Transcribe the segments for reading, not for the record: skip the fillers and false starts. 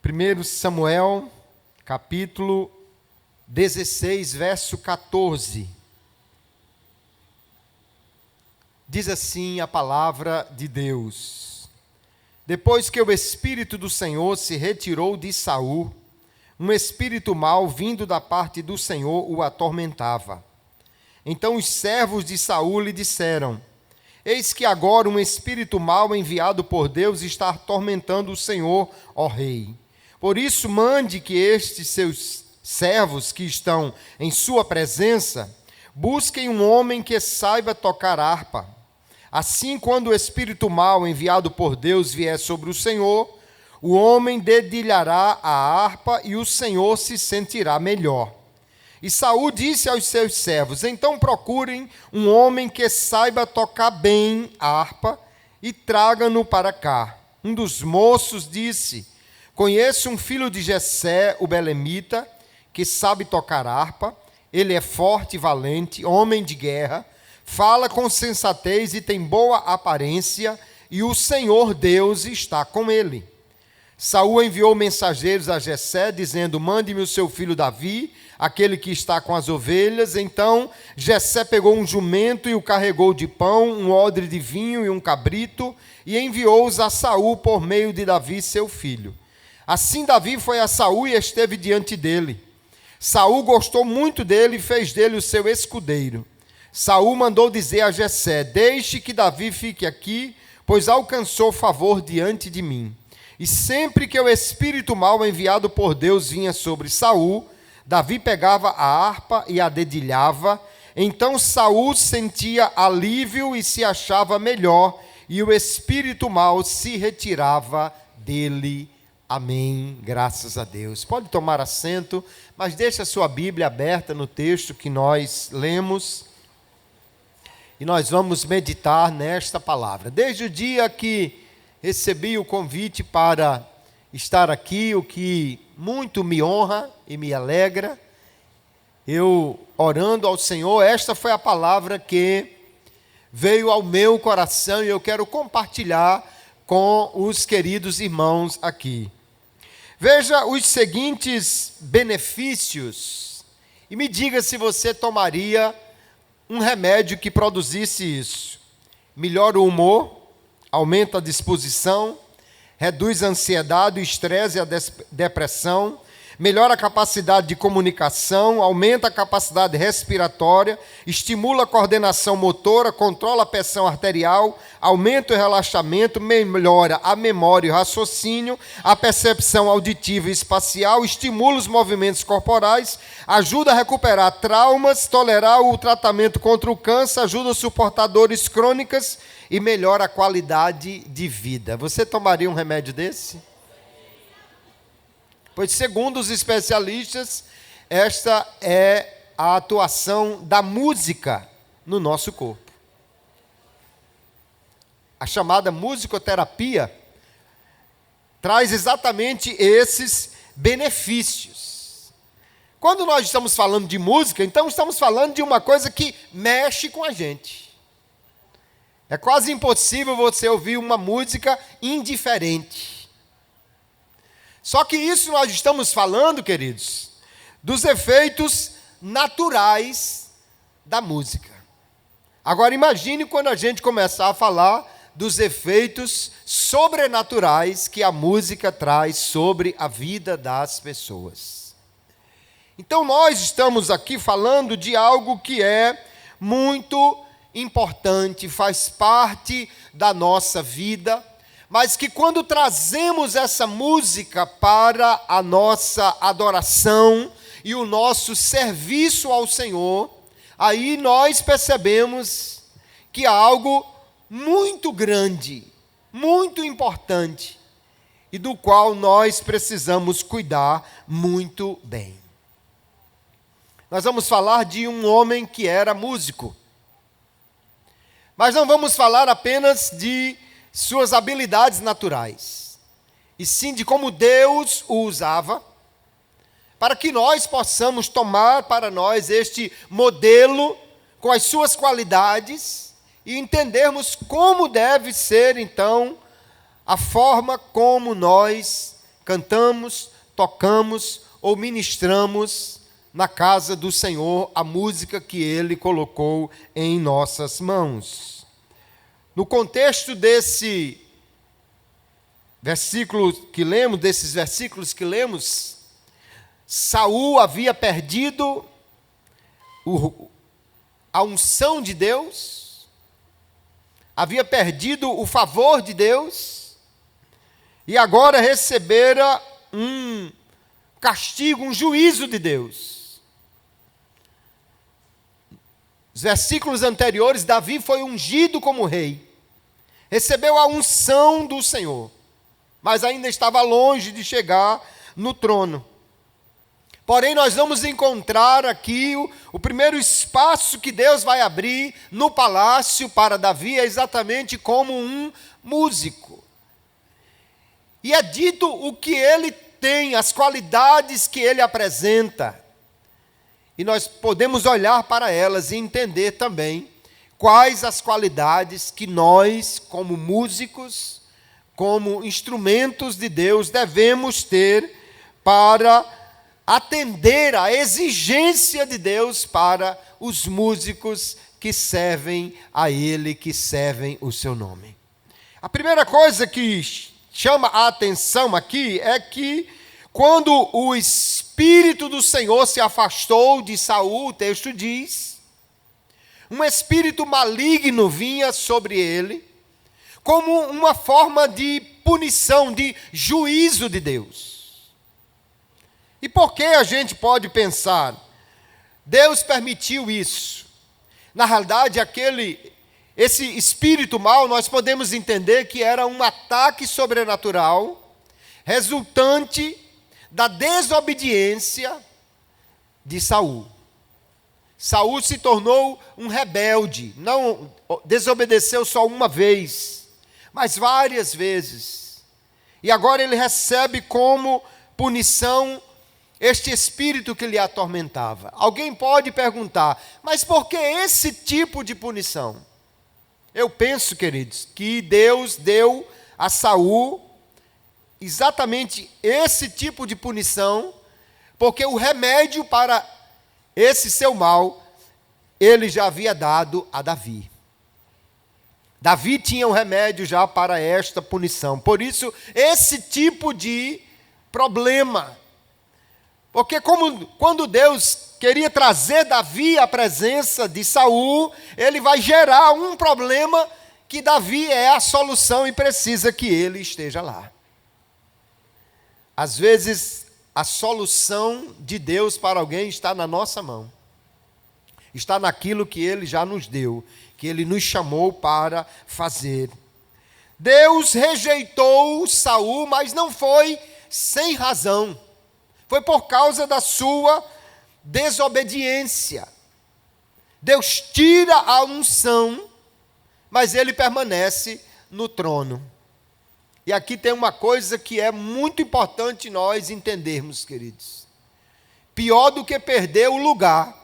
1 Samuel, capítulo 16, verso 14. Diz assim a palavra de Deus: Depois que o Espírito do Senhor se retirou de Saul, um espírito mau vindo da parte do Senhor o atormentava. Então os servos de Saul lhe disseram: Eis que agora um espírito mau enviado por Deus está atormentando o Senhor, ó rei. Por isso mande que estes seus servos que estão em sua presença busquem um homem que saiba tocar harpa. Assim, quando o espírito mau enviado por Deus vier sobre o Senhor, o homem dedilhará a harpa e o Senhor se sentirá melhor. E Saul disse aos seus servos: Então procurem um homem que saiba tocar bem a harpa e traga-no para cá. Um dos moços disse: Conheço um filho de Jessé, o belemita, que sabe tocar harpa. Ele é forte e valente, homem de guerra, fala com sensatez e tem boa aparência, e o Senhor Deus está com ele. Saul enviou mensageiros a Jessé, dizendo: Mande-me o seu filho Davi, aquele que está com as ovelhas. Então Jessé pegou um jumento e o carregou de pão, um odre de vinho e um cabrito, e enviou-os a Saul por meio de Davi, seu filho. Assim Davi foi a Saul e esteve diante dele. Saul gostou muito dele e fez dele o seu escudeiro. Saul mandou dizer a Jessé: Deixe que Davi fique aqui, pois alcançou favor diante de mim. E sempre que o espírito mau enviado por Deus vinha sobre Saul, Davi pegava a harpa e a dedilhava. Então Saul sentia alívio e se achava melhor, e o espírito mau se retirava dele. Amém. Graças a Deus. Pode tomar assento, mas deixe a sua Bíblia aberta no texto que nós lemos. E nós vamos meditar nesta palavra. Desde o dia que recebi o convite para estar aqui, o que muito me honra e me alegra, eu orando ao Senhor, esta foi a palavra que veio ao meu coração e eu quero compartilhar com os queridos irmãos aqui. Veja os seguintes benefícios e me diga se você tomaria um remédio que produzisse isso. Melhora o humor, aumenta a disposição, reduz a ansiedade, o estresse e a depressão, melhora a capacidade de comunicação, aumenta a capacidade respiratória, estimula a coordenação motora, controla a pressão arterial, aumenta o relaxamento, melhora a memória e o raciocínio, a percepção auditiva e espacial, estimula os movimentos corporais, ajuda a recuperar traumas, tolerar o tratamento contra o câncer, ajuda a suportar dores crônicas e melhora a qualidade de vida. Você tomaria um remédio desse? Pois, segundo os especialistas, esta é a atuação da música no nosso corpo. A chamada musicoterapia traz exatamente esses benefícios. Quando nós estamos falando de música, então estamos falando de uma coisa que mexe com a gente. É quase impossível você ouvir uma música indiferente. Só que isso nós estamos falando, queridos, dos efeitos naturais da música. Agora imagine quando a gente começar a falar dos efeitos sobrenaturais que a música traz sobre a vida das pessoas. Então nós estamos aqui falando de algo que é muito importante, faz parte da nossa vida, mas que quando trazemos essa música para a nossa adoração e o nosso serviço ao Senhor, aí nós percebemos que há algo muito grande, muito importante, e do qual nós precisamos cuidar muito bem. Nós vamos falar de um homem que era músico. Mas não vamos falar apenas de suas habilidades naturais, e sim de como Deus o usava, para que nós possamos tomar para nós este modelo com as suas qualidades e entendermos como deve ser, então, a forma como nós cantamos, tocamos ou ministramos na casa do Senhor a música que Ele colocou em nossas mãos. No contexto desse versículo que lemos, desses versículos que lemos, Saul havia perdido a unção de Deus, havia perdido o favor de Deus, e agora recebera um castigo, um juízo de Deus. Os versículos anteriores, Davi foi ungido como rei, recebeu a unção do Senhor, mas ainda estava longe de chegar no trono. Porém, nós vamos encontrar aqui o primeiro espaço que Deus vai abrir no palácio para Davi, é exatamente como um músico. E é dito o que ele tem, as qualidades que ele apresenta. E nós podemos olhar para elas e entender também quais as qualidades que nós, como músicos, como instrumentos de Deus, devemos ter para atender à exigência de Deus para os músicos que servem a Ele, que servem o seu nome. A primeira coisa que chama a atenção aqui é que quando o Espírito do Senhor se afastou de Saul, o texto diz, um espírito maligno vinha sobre ele, como uma forma de punição, de juízo de Deus. E por que a gente pode pensar, Deus permitiu isso? Na realidade, esse espírito mau, nós podemos entender que era um ataque sobrenatural, resultante da desobediência de Saul. Saul se tornou um rebelde, não desobedeceu só uma vez, mas várias vezes. E agora ele recebe como punição este espírito que lhe atormentava. Alguém pode perguntar, mas por que esse tipo de punição? Eu penso, queridos, que Deus deu a Saul exatamente esse tipo de punição, porque o remédio para esse seu mal, ele já havia dado a Davi. Davi tinha um remédio já para esta punição. Por isso, esse tipo de problema. Porque quando Deus queria trazer Davi à presença de Saul, ele vai gerar um problema que Davi é a solução e precisa que ele esteja lá. Às vezes, a solução de Deus para alguém está na nossa mão. Está naquilo que Ele já nos deu, que Ele nos chamou para fazer. Deus rejeitou Saul, mas não foi sem razão. Foi por causa da sua desobediência. Deus tira a unção, mas Ele permanece no trono. E aqui tem uma coisa que é muito importante nós entendermos, queridos. Pior do que perder o lugar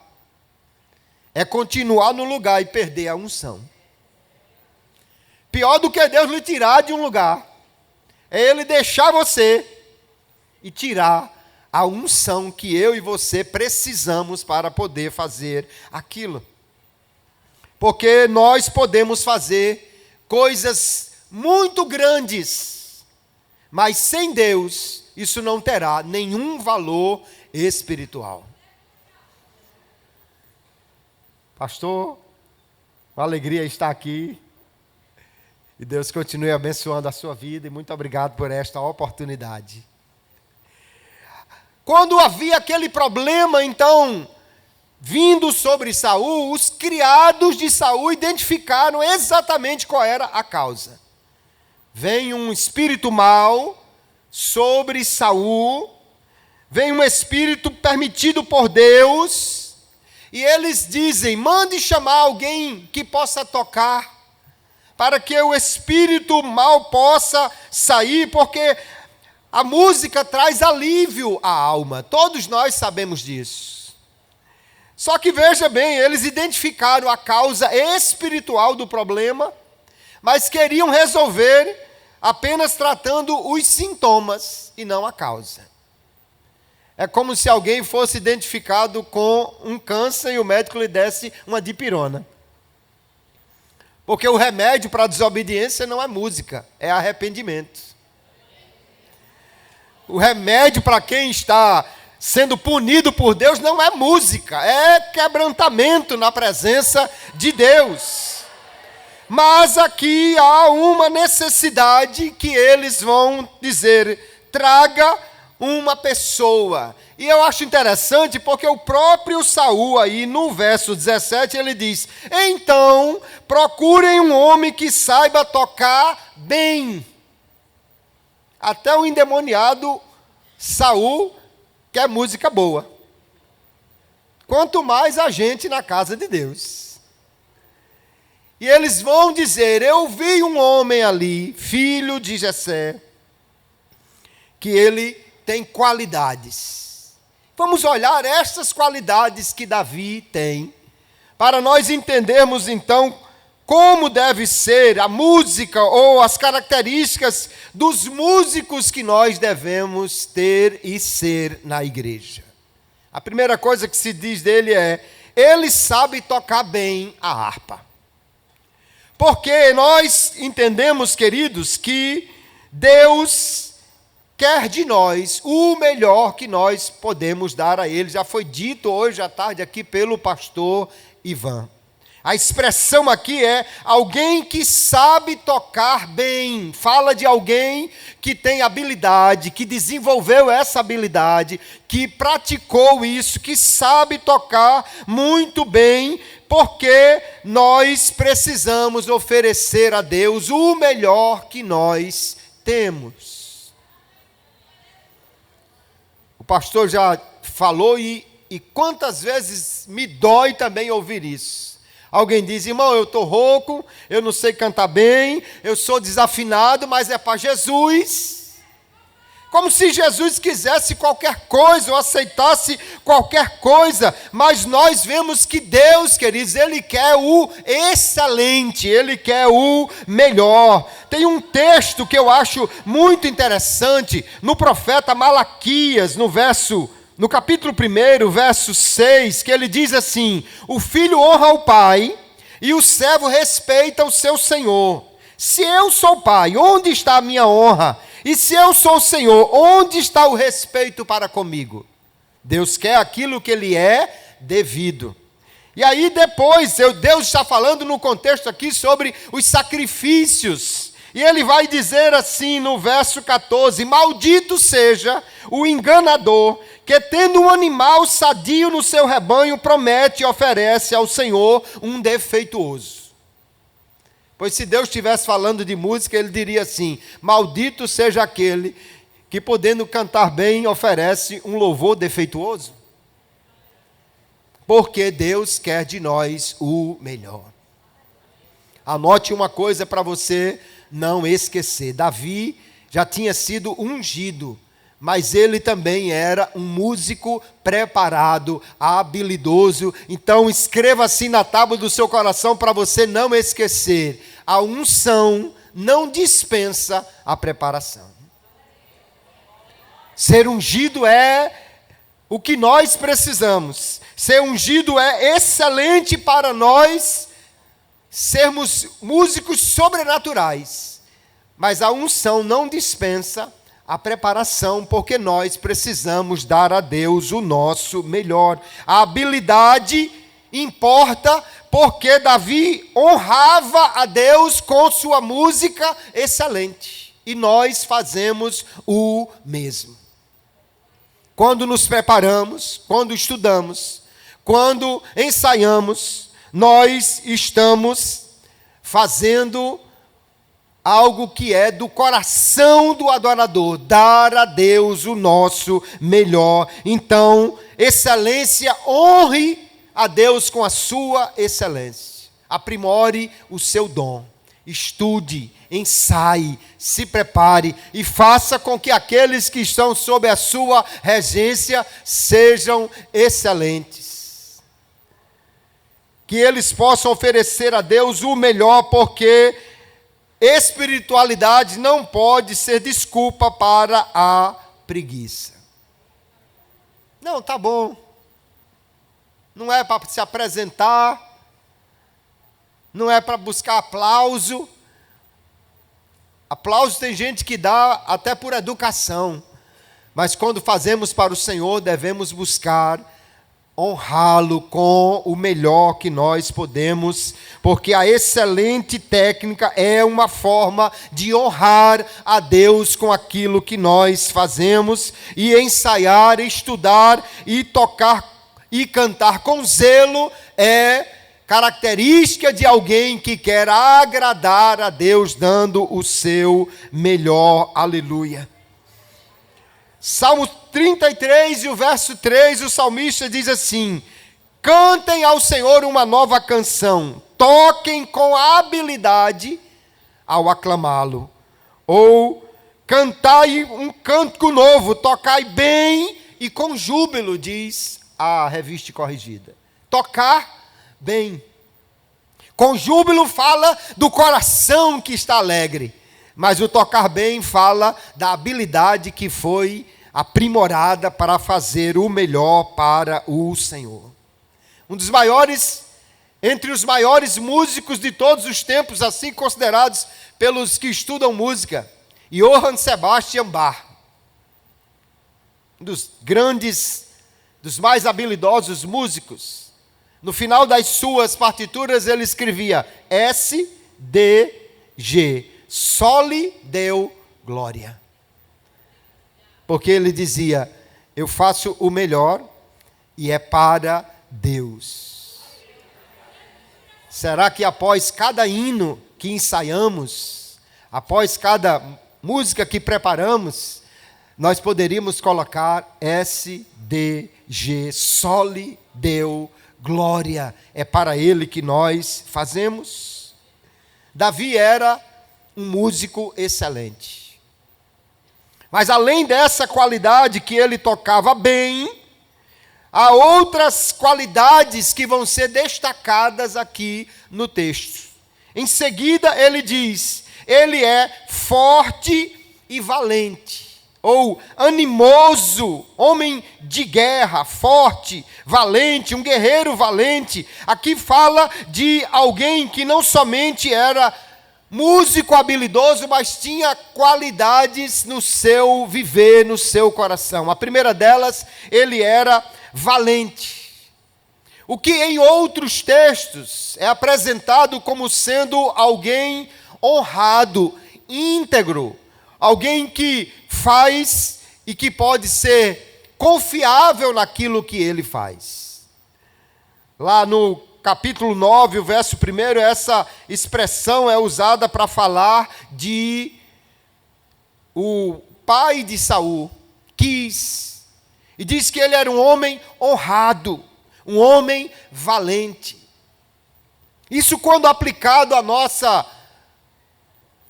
é continuar no lugar e perder a unção. Pior do que Deus lhe tirar de um lugar é Ele deixar você e tirar a unção que eu e você precisamos para poder fazer aquilo. Porque nós podemos fazer coisas muito grandes, mas sem Deus isso não terá nenhum valor espiritual. Pastor, uma alegria estar aqui, e Deus continue abençoando a sua vida, e muito obrigado por esta oportunidade. Quando havia aquele problema, então, vindo sobre Saul, os criados de Saul identificaram exatamente qual era a causa. Vem um espírito mau sobre Saul, vem um espírito permitido por Deus, e eles dizem, mande chamar alguém que possa tocar, para que o espírito mau possa sair, porque a música traz alívio à alma, todos nós sabemos disso. Só que veja bem, eles identificaram a causa espiritual do problema, mas queriam resolver apenas tratando os sintomas e não a causa. É como se alguém fosse identificado com um câncer e o médico lhe desse uma dipirona. Porque o remédio para a desobediência não é música, é arrependimento. O remédio para quem está sendo punido por Deus não é música, é quebrantamento na presença de Deus. Mas aqui há uma necessidade que eles vão dizer: traga uma pessoa. E eu acho interessante porque o próprio Saul aí no verso 17 ele diz: então procurem um homem que saiba tocar bem. Até o endemoniado Saul quer música boa. Quanto mais a gente na casa de Deus. E eles vão dizer: eu vi um homem ali, filho de Jessé, que ele tem qualidades. Vamos olhar estas qualidades que Davi tem, para nós entendermos então como deve ser a música ou as características dos músicos que nós devemos ter e ser na igreja. A primeira coisa que se diz dele é: ele sabe tocar bem a harpa. Porque nós entendemos, queridos, que Deus quer de nós o melhor que nós podemos dar a Ele. Já foi dito hoje à tarde aqui pelo pastor Ivan. A expressão aqui é alguém que sabe tocar bem. Fala de alguém que tem habilidade, que desenvolveu essa habilidade, que praticou isso, que sabe tocar muito bem, porque nós precisamos oferecer a Deus o melhor que nós temos. O pastor já falou e quantas vezes me dói também ouvir isso. Alguém diz: irmão, eu estou rouco, eu não sei cantar bem, eu sou desafinado, mas é para Jesus. Como se Jesus quisesse qualquer coisa ou aceitasse qualquer coisa. Mas nós vemos que Deus, queridos, Ele quer o excelente, Ele quer o melhor. Tem um texto que eu acho muito interessante, no profeta Malaquias, no capítulo 1, verso 6, que ele diz assim: o filho honra o pai e o servo respeita o seu senhor. Se eu sou pai, onde está a minha honra? E se eu sou o Senhor, onde está o respeito para comigo? Deus quer aquilo que Ele é devido. E aí depois, Deus está falando no contexto aqui sobre os sacrifícios. E Ele vai dizer assim no verso 14: maldito seja o enganador, que tendo um animal sadio no seu rebanho, promete e oferece ao Senhor um defeituoso. Pois se Deus estivesse falando de música, Ele diria assim: maldito seja aquele que, podendo cantar bem, oferece um louvor defeituoso. Porque Deus quer de nós o melhor. Anote uma coisa para você não esquecer: Davi já tinha sido ungido, mas ele também era um músico preparado, habilidoso. Então escreva assim na tábua do seu coração para você não esquecer: a unção não dispensa a preparação. Ser ungido é o que nós precisamos. Ser ungido é excelente para nós sermos músicos sobrenaturais. Mas a unção não dispensa a preparação, porque nós precisamos dar a Deus o nosso melhor. A habilidade importa, porque Davi honrava a Deus com sua música excelente. E nós fazemos o mesmo. Quando nos preparamos, quando estudamos, quando ensaiamos, nós estamos fazendo algo que é do coração do adorador, dar a Deus o nosso melhor. Então, excelência, honre a Deus com a sua excelência. Aprimore o seu dom. Estude, ensaie, se prepare e faça com que aqueles que estão sob a sua regência sejam excelentes. Que eles possam oferecer a Deus o melhor, porque Espiritualidade não pode ser desculpa para a preguiça. Não, tá bom. Não é para se apresentar, não é para buscar aplauso. Aplauso tem gente que dá até por educação. Mas quando fazemos para o Senhor, devemos buscar honrá-lo com o melhor que nós podemos, porque a excelente técnica é uma forma de honrar a Deus com aquilo que nós fazemos, e ensaiar, estudar e tocar e cantar com zelo é característica de alguém que quer agradar a Deus, dando o seu melhor. Aleluia. Salmo 33 e o verso 3, o salmista diz assim: cantem ao Senhor uma nova canção, toquem com habilidade ao aclamá-lo. Ou cantai um cântico novo, tocai bem e com júbilo, diz a Revista Corrigida. Tocar bem. Com júbilo fala do coração que está alegre. Mas o tocar bem fala da habilidade que foi aprimorada para fazer o melhor para o Senhor. Um dos maiores, entre os maiores músicos de todos os tempos, assim considerados pelos que estudam música, Johann Sebastian Bach. Um dos grandes, dos mais habilidosos músicos. No final das suas partituras ele escrevia S, D, G. Soli Deo glória. Porque ele dizia: eu faço o melhor e é para Deus. Será que após cada hino que ensaiamos, após cada música que preparamos, nós poderíamos colocar S, D, G, Soli Deo glória, é para Ele que nós fazemos? Davi era um músico excelente. Mas além dessa qualidade que ele tocava bem, há outras qualidades que vão ser destacadas aqui no texto. Em seguida ele diz: ele é forte e valente, ou animoso, homem de guerra, forte, valente, um guerreiro valente. Aqui fala de alguém que não somente era músico habilidoso, mas tinha qualidades no seu viver, no seu coração. A primeira delas, ele era valente. O que em outros textos é apresentado como sendo alguém honrado, íntegro, alguém que faz e que pode ser confiável naquilo que ele faz. Lá no capítulo 9, o verso 1, essa expressão é usada para falar de o pai de Saul, Quis, e diz que ele era um homem honrado, um homem valente. Isso, quando aplicado à nossa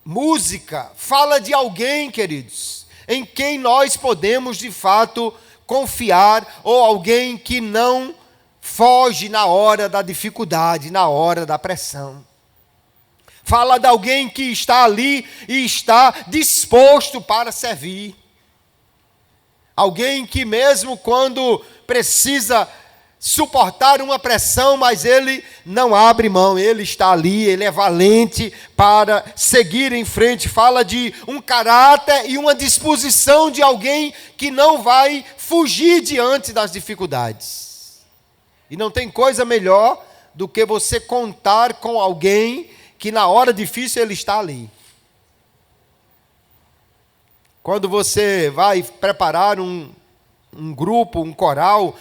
música, fala de alguém, queridos, em quem nós podemos de fato confiar, ou alguém que não foge na hora da dificuldade, na hora da pressão. Fala de alguém que está ali e está disposto para servir. Alguém que mesmo quando precisa suportar uma pressão, mas ele não abre mão, ele está ali, ele é valente para seguir em frente. Fala de um caráter e uma disposição de alguém que não vai fugir diante das dificuldades. E não tem coisa melhor do que você contar com alguém que na hora difícil ele está ali. Quando você vai preparar um grupo, um coral,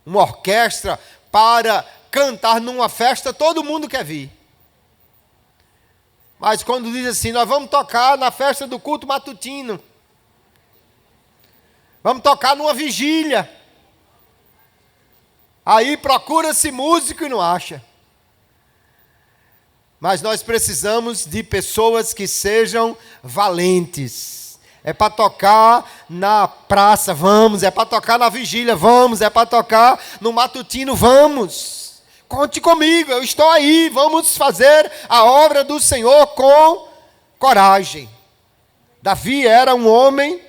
uma orquestra para cantar numa festa, todo mundo quer vir. Mas quando diz assim, nós vamos tocar na festa do culto matutino, vamos tocar numa vigília, aí procura-se músico e não acha. Mas nós precisamos de pessoas que sejam valentes. É para tocar na praça, vamos. É para tocar na vigília, vamos. É para tocar no matutino, vamos. conte comigo, eu estou aí, vamos fazer a obra do Senhor com coragem. Davi era um homem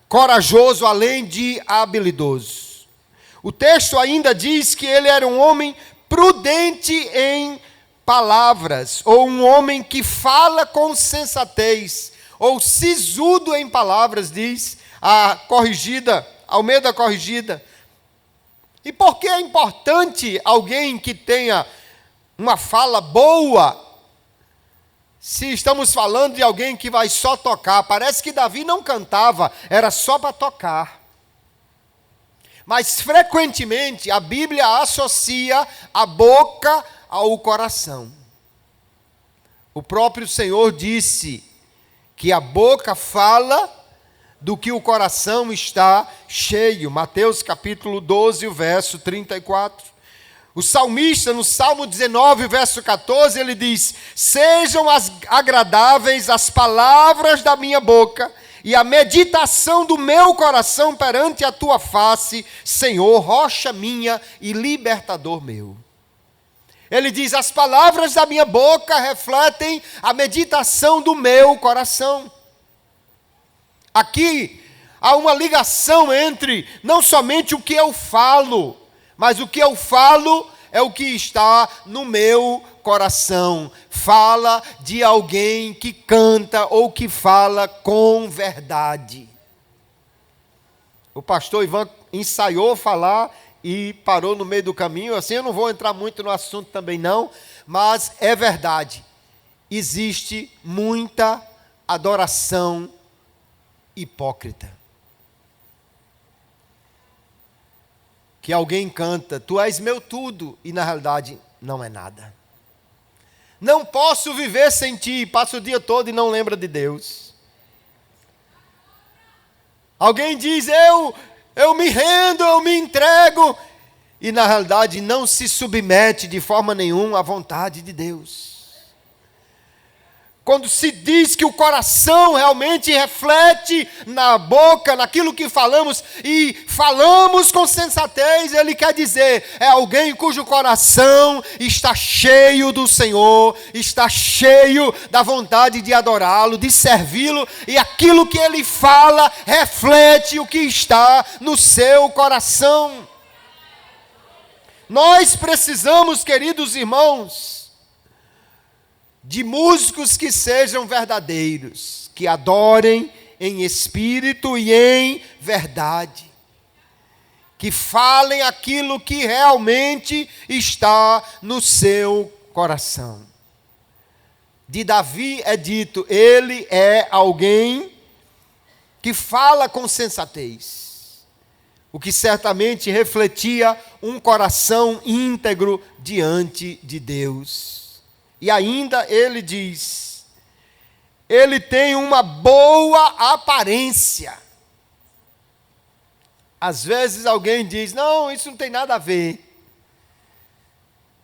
corajoso, além de habilidoso. O texto ainda diz que ele era um homem prudente em palavras, ou um homem que fala com sensatez, ou sisudo em palavras, diz a corrigida, Almeida corrigida. E por que é importante alguém que tenha uma fala boa, se estamos falando de alguém que vai só tocar? Parece que Davi não cantava, era só para tocar. Mas frequentemente a Bíblia associa a boca ao coração. O próprio Senhor disse que a boca fala do que o coração está cheio. Mateus capítulo 12, o verso 34. O salmista, no Salmo 19, verso 14, ele diz: sejam agradáveis as palavras da minha boca e a meditação do meu coração perante a tua face, Senhor, rocha minha e libertador meu. Ele diz: as palavras da minha boca refletem a meditação do meu coração. Aqui há uma ligação entre não somente o que eu falo, mas o que eu falo é o que está no meu coração. Fala de alguém que canta ou que fala com verdade. O pastor Ivan ensaiou falar e parou no meio do caminho. Assim eu não vou entrar muito no assunto também não, mas é verdade. Existe muita adoração hipócrita. Que alguém canta, tu és meu tudo, e na realidade não é nada. Não posso viver sem ti, passa o dia todo e não lembra de Deus. Alguém diz, eu me rendo, eu me entrego, e na realidade não se submete de forma nenhuma à vontade de Deus. Quando se diz que o coração realmente reflete na boca, naquilo que falamos, e falamos com sensatez, ele quer dizer, é alguém cujo coração está cheio do Senhor, está cheio da vontade de adorá-lo, de servi-lo, e aquilo que ele fala reflete o que está no seu coração. Nós precisamos, queridos irmãos, de músicos que sejam verdadeiros, que adorem em espírito e em verdade, que falem aquilo que realmente está no seu coração. De Davi é dito, ele é alguém que fala com sensatez, o que certamente refletia um coração íntegro diante de Deus. E ainda ele diz, ele tem uma boa aparência. Às vezes alguém diz, não, isso não tem nada a ver.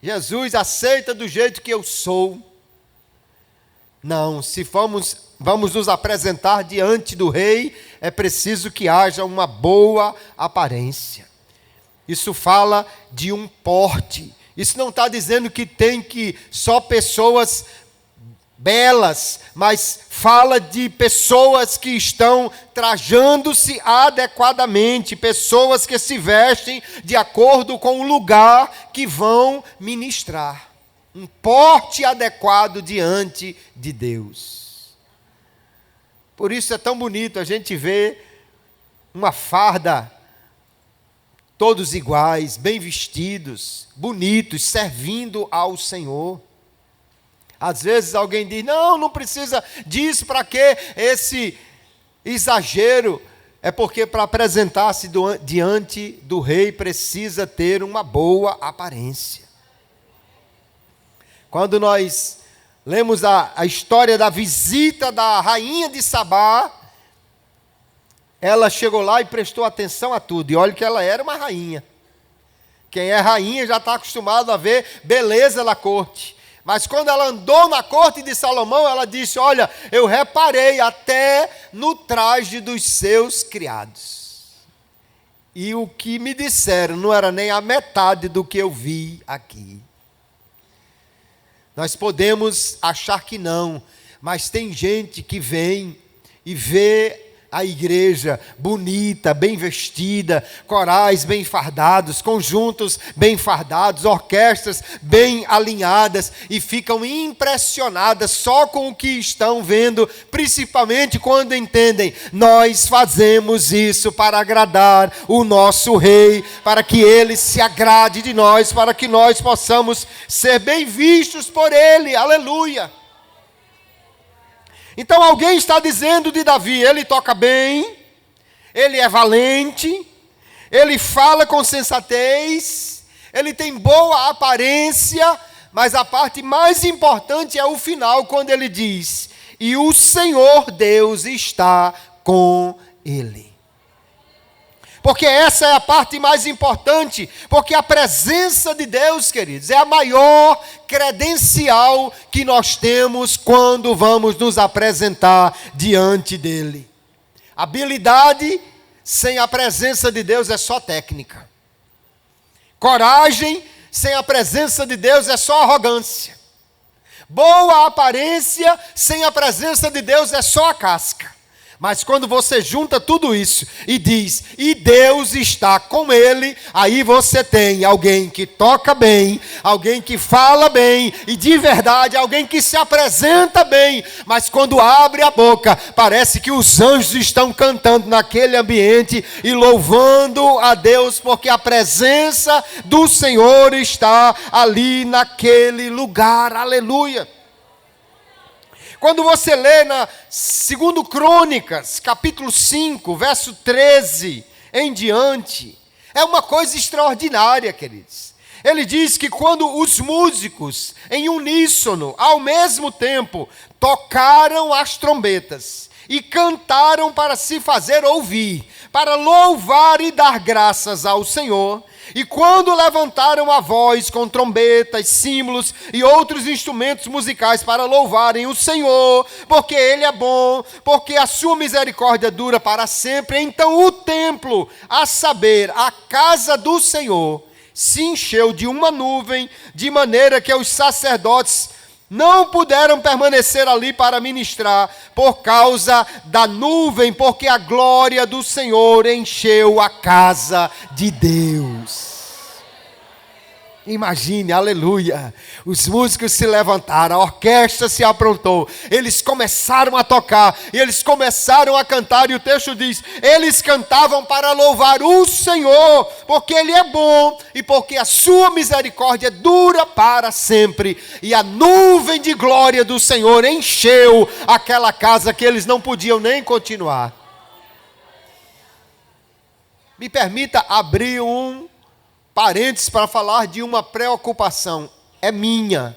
Jesus aceita do jeito que eu sou. Não, se vamos nos apresentar diante do rei, é preciso que haja uma boa aparência. Isso fala de um porte. Isso não está dizendo que tem que só pessoas belas, mas fala de pessoas que estão trajando-se adequadamente, pessoas que se vestem de acordo com o lugar que vão ministrar. Um porte adequado diante de Deus. Por isso é tão bonito a gente ver uma farda, todos iguais, bem vestidos, bonitos, servindo ao Senhor. Às vezes alguém diz, não precisa disso, para que esse exagero? É porque para apresentar-se diante do rei precisa ter uma boa aparência. Quando nós lemos a história da visita da rainha de Sabá, ela chegou lá e prestou atenção a tudo. E olha que ela era uma rainha. Quem é rainha já está acostumado a ver beleza na corte. Mas quando ela andou na corte de Salomão, ela disse, olha, eu reparei até no traje dos seus criados. E o que me disseram não era nem a metade do que eu vi aqui. Nós podemos achar que não, mas tem gente que vem e vê a igreja bonita, bem vestida, corais bem fardados, conjuntos bem fardados, orquestras bem alinhadas e ficam impressionadas só com o que estão vendo, principalmente quando entendem, nós fazemos isso para agradar o nosso rei, para que ele se agrade de nós, para que nós possamos ser bem vistos por ele, aleluia. Então alguém está dizendo de Davi, ele toca bem, ele é valente, ele fala com sensatez, ele tem boa aparência, mas a parte mais importante é o final, quando ele diz, e o Senhor Deus está com ele. Porque essa é a parte mais importante, porque a presença de Deus, queridos, é a maior credencial que nós temos quando vamos nos apresentar diante dele. Habilidade sem a presença de Deus é só técnica. Coragem sem a presença de Deus é só arrogância. Boa aparência sem a presença de Deus é só a casca. Mas quando você junta tudo isso e diz, e Deus está com ele, aí você tem alguém que toca bem, alguém que fala bem, e de verdade, alguém que se apresenta bem, mas quando abre a boca, parece que os anjos estão cantando naquele ambiente e louvando a Deus, porque a presença do Senhor está ali naquele lugar, aleluia. Quando você lê na 2 Crônicas, capítulo 5, verso 13 em diante, é uma coisa extraordinária, queridos. Ele diz que quando os músicos, em uníssono, ao mesmo tempo, tocaram as trombetas e cantaram para se fazer ouvir, para louvar e dar graças ao Senhor, e quando levantaram a voz com trombetas, símbolos e outros instrumentos musicais para louvarem o Senhor, porque Ele é bom, porque a sua misericórdia dura para sempre, então o templo, a saber, a casa do Senhor, se encheu de uma nuvem, de maneira que os sacerdotes não puderam permanecer ali para ministrar por causa da nuvem, porque a glória do Senhor encheu a casa de Deus. Imagine, aleluia, os músicos se levantaram, a orquestra se aprontou, eles começaram a tocar, e eles começaram a cantar, e o texto diz, eles cantavam para louvar o Senhor, porque Ele é bom, e porque a sua misericórdia dura para sempre, e a nuvem de glória do Senhor encheu aquela casa que eles não podiam nem continuar. Me permita abrir um parênteses para falar de uma preocupação. É minha.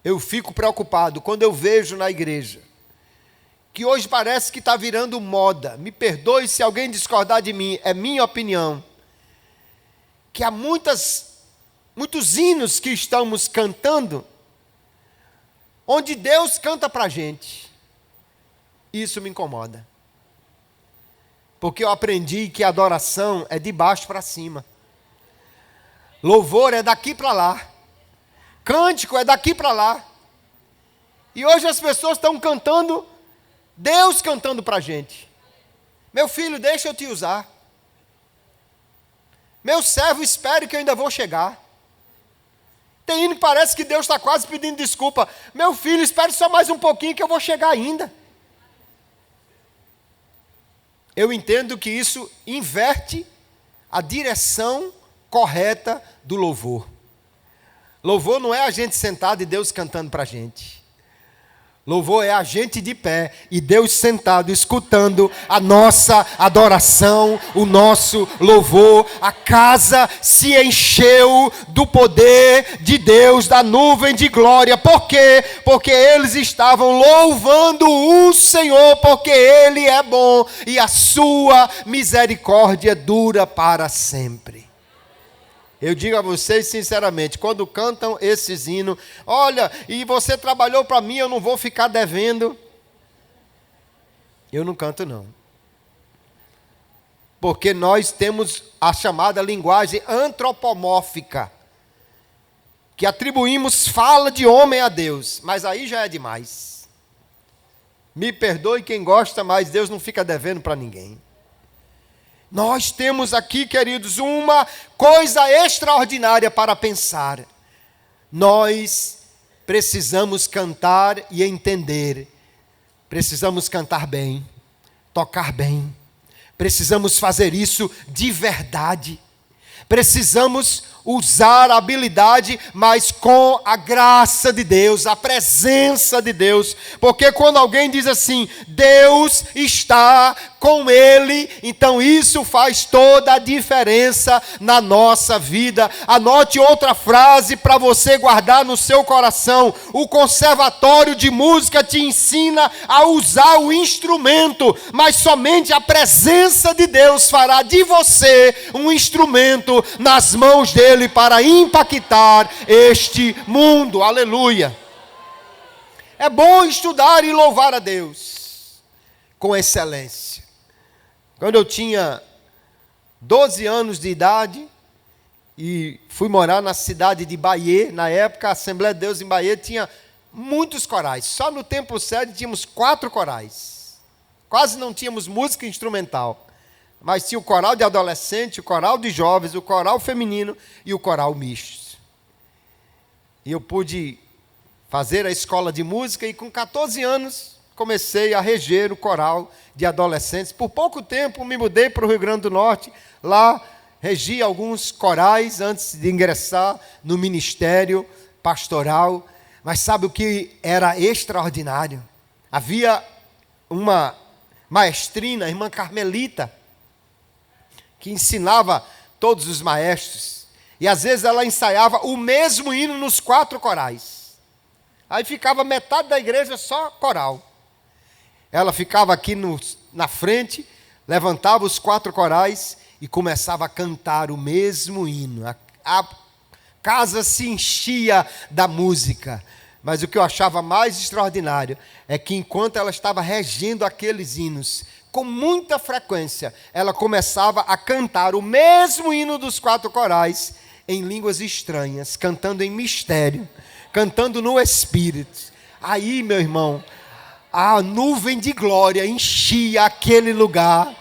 Eu fico preocupado quando eu vejo na igreja, que hoje parece que está virando moda. Me perdoe se alguém discordar de mim, é minha opinião. Que há muitos hinos que estamos cantando, onde Deus canta para a gente. Isso me incomoda. Porque eu aprendi que a adoração é de baixo para cima. Louvor é daqui para lá. Cântico é daqui para lá. E hoje as pessoas estão cantando, Deus cantando para a gente. Meu filho, deixa eu te usar. Meu servo, espere que eu ainda vou chegar. Tem hino que parece que Deus está quase pedindo desculpa. Meu filho, espere só mais um pouquinho que eu vou chegar ainda. Eu entendo que isso inverte a direção correta do louvor. Louvor não é a gente sentado e Deus cantando para a gente. Louvor é a gente de pé e Deus sentado, escutando a nossa adoração, o nosso louvor. A casa se encheu do poder de Deus, da nuvem de glória. Por quê? Porque eles estavam louvando o Senhor, porque Ele é bom e a sua misericórdia dura para sempre. Eu digo a vocês sinceramente, quando cantam esses hinos, olha, e você trabalhou para mim, eu não vou ficar devendo. Eu não canto não. porque nós temos a chamada linguagem antropomórfica, que atribuímos fala de homem a Deus, mas aí já é demais. Me perdoe quem gosta, mas Deus não fica devendo para ninguém. Nós temos aqui, queridos, uma coisa extraordinária para pensar. Nós precisamos cantar e entender. Precisamos cantar bem, tocar bem. Precisamos fazer isso de verdade. Precisamos usar a habilidade, mas com a graça de Deus, a presença de Deus. Porque quando alguém diz assim, Deus está com ele, então isso faz toda a diferença na nossa vida. Anote outra frase para você guardar no seu coração. O conservatório de música te ensina a usar o instrumento, mas somente a presença de Deus fará de você um instrumento nas mãos dele para impactar este mundo. Aleluia. É bom estudar e louvar a Deus com excelência. Quando eu tinha 12 anos de idade e fui morar na cidade de Bahia, na época a Assembleia de Deus em Bahia tinha muitos corais. Só no Templo Sede tínhamos 4 corais. Quase não tínhamos música instrumental. Mas tinha o coral de adolescente, o coral de jovens, o coral feminino e o coral misto. E eu pude fazer a escola de música e com 14 anos comecei a reger o coral de adolescentes. Por pouco tempo me mudei para o Rio Grande do Norte. Lá regi alguns corais antes de ingressar no ministério pastoral. Mas sabe o que era extraordinário? Havia uma maestrina, a irmã Carmelita, que ensinava todos os maestros. E às vezes ela ensaiava o mesmo hino nos 4 corais. Aí ficava metade da igreja só coral. Ela ficava aqui na frente, levantava os 4 corais e começava a cantar o mesmo hino. A casa se enchia da música. Mas o que eu achava mais extraordinário é que enquanto ela estava regendo aqueles hinos, com muita frequência, ela começava a cantar o mesmo hino dos 4 corais em línguas estranhas, cantando em mistério, cantando no Espírito. Aí, meu irmão, a nuvem de glória enchia aquele lugar,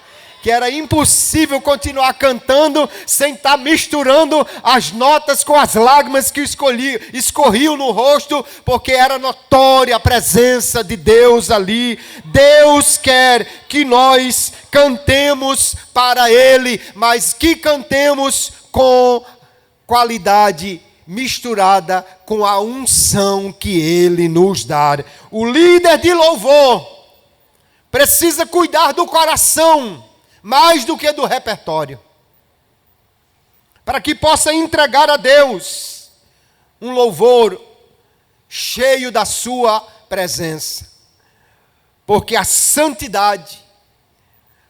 que era impossível continuar cantando sem estar misturando as notas com as lágrimas que escorriam no rosto, porque era notória a presença de Deus ali. Deus quer que nós cantemos para Ele, mas que cantemos com qualidade misturada com a unção que Ele nos dá. O líder de louvor precisa cuidar do coração, mais do que do repertório, para que possa entregar a Deus um louvor cheio da sua presença. Porque a santidade,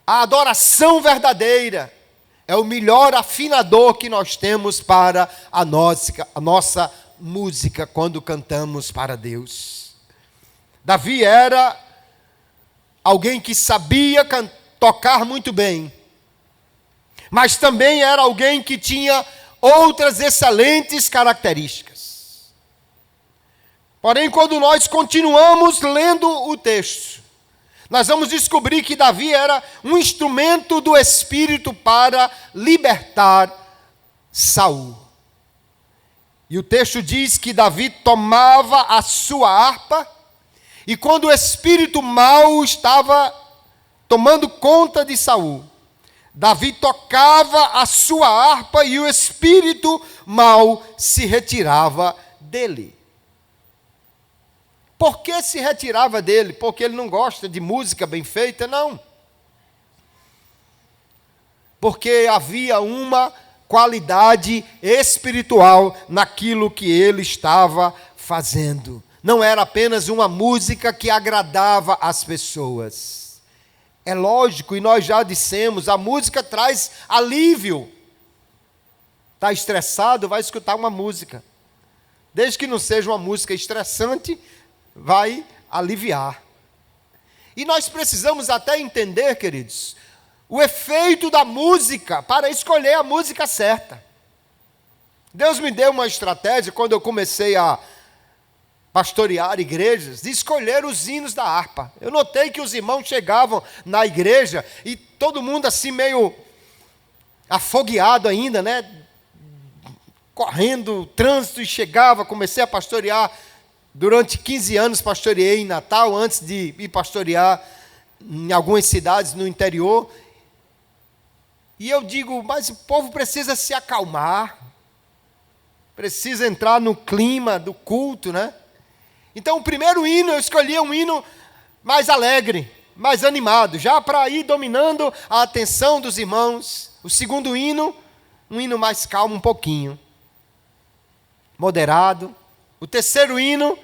a adoração verdadeira, é o melhor afinador que nós temos para a nossa música quando cantamos para Deus. Davi era alguém que sabia tocar muito bem, mas também era alguém que tinha outras excelentes características. Porém, quando nós continuamos lendo o texto, nós vamos descobrir que Davi era um instrumento do Espírito para libertar Saul. E o texto diz que Davi tomava a sua harpa, e quando o espírito mau estava tomando conta de Saul, Davi tocava a sua harpa e o espírito mau se retirava dele. Por que se retirava dele? Porque ele não gosta de música bem feita? Não. Porque havia uma qualidade espiritual naquilo que ele estava fazendo. Não era apenas uma música que agradava as pessoas. É lógico, e nós já dissemos, a música traz alívio. Está estressado, vai escutar uma música. Desde que não seja uma música estressante, vai aliviar. E nós precisamos até entender, queridos, o efeito da música para escolher a música certa. Deus me deu uma estratégia quando eu comecei a pastorear igrejas, de escolher os hinos da harpa. Eu notei que os irmãos chegavam na igreja e todo mundo assim meio afogueado ainda, né? Correndo, trânsito, e chegava, comecei a pastorear. Durante 15 anos pastoreei em Natal, antes de ir pastorear em algumas cidades no interior. E eu digo, mas o povo precisa se acalmar, precisa entrar no clima do culto, né? Então, o primeiro hino, eu escolhi um hino mais alegre, mais animado, já para ir dominando a atenção dos irmãos. O segundo hino, um hino mais calmo um pouquinho, moderado. O terceiro hino,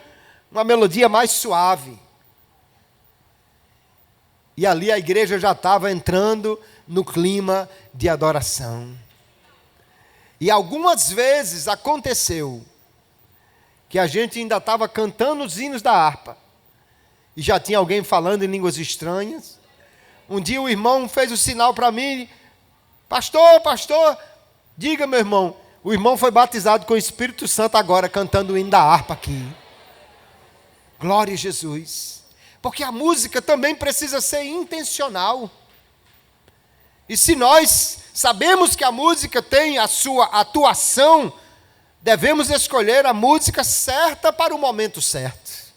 uma melodia mais suave. E ali a igreja já estava entrando no clima de adoração. E algumas vezes aconteceu que a gente ainda estava cantando os hinos da harpa, e já tinha alguém falando em línguas estranhas. Um dia o irmão fez o sinal para mim, pastor, diga, meu irmão, o irmão foi batizado com o Espírito Santo agora, cantando o hino da harpa aqui. Glória a Jesus. Porque a música também precisa ser intencional. E se nós sabemos que a música tem a sua atuação, devemos escolher a música certa para o momento certo.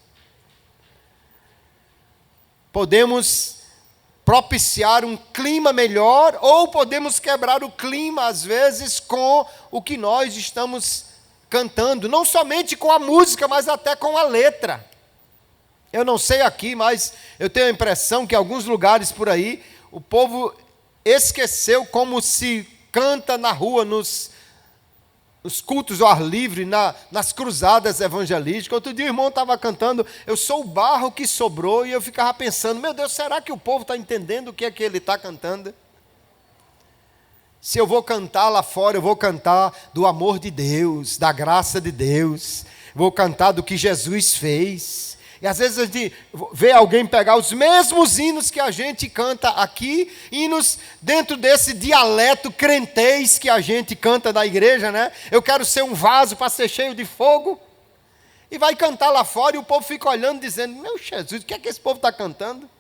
Podemos propiciar um clima melhor, ou podemos quebrar o clima, às vezes, com o que nós estamos cantando. Não somente com a música, mas até com a letra. Eu não sei aqui, mas eu tenho a impressão que em alguns lugares por aí, o povo esqueceu como se canta na rua, nos cultos ao ar livre, nas cruzadas evangelísticas. Outro dia o irmão estava cantando, eu sou o barro que sobrou, e eu ficava pensando, meu Deus, será que o povo está entendendo o que é que ele está cantando? Se eu vou cantar lá fora, eu vou cantar do amor de Deus, da graça de Deus, vou cantar do que Jesus fez. E às vezes a gente vê alguém pegar os mesmos hinos que a gente canta aqui, hinos dentro desse dialeto crentez que a gente canta na igreja, né? Eu quero ser um vaso para ser cheio de fogo. E vai cantar lá fora e o povo fica olhando dizendo, meu Jesus, o que é que esse povo está cantando?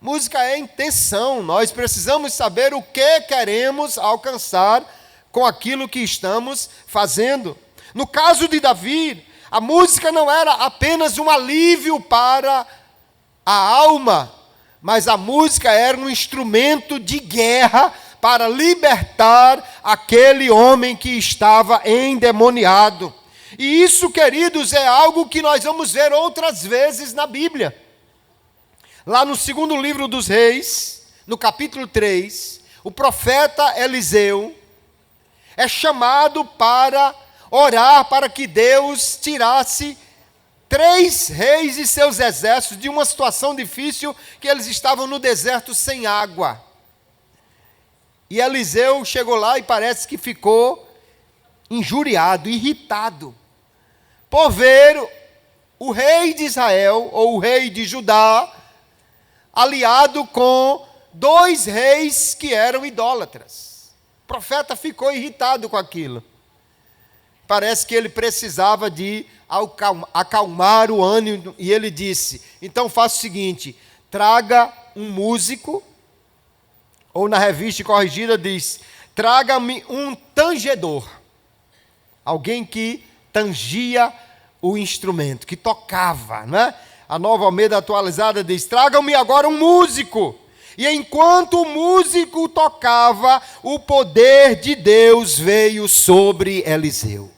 Música é intenção, nós precisamos saber o que queremos alcançar com aquilo que estamos fazendo. No caso de Davi, a música não era apenas um alívio para a alma, mas a música era um instrumento de guerra para libertar aquele homem que estava endemoniado. E isso, queridos, é algo que nós vamos ver outras vezes na Bíblia. Lá no segundo livro dos Reis, no capítulo 3, o profeta Eliseu é chamado para orar para que Deus tirasse 3 reis e seus exércitos de uma situação difícil, que eles estavam no deserto sem água. E Eliseu chegou lá e parece que ficou injuriado, irritado, por ver o rei de Israel, ou o rei de Judá, aliado com 2 reis que eram idólatras. O profeta ficou irritado com aquilo. Parece que ele precisava de acalmar o ânimo, e ele disse, então faça o seguinte, traga um músico, ou na revista corrigida diz, traga-me um tangedor, alguém que tangia o instrumento, que tocava, né? A Nova Almeida Atualizada diz, tragam-me agora um músico. E enquanto o músico tocava, o poder de Deus veio sobre Eliseu.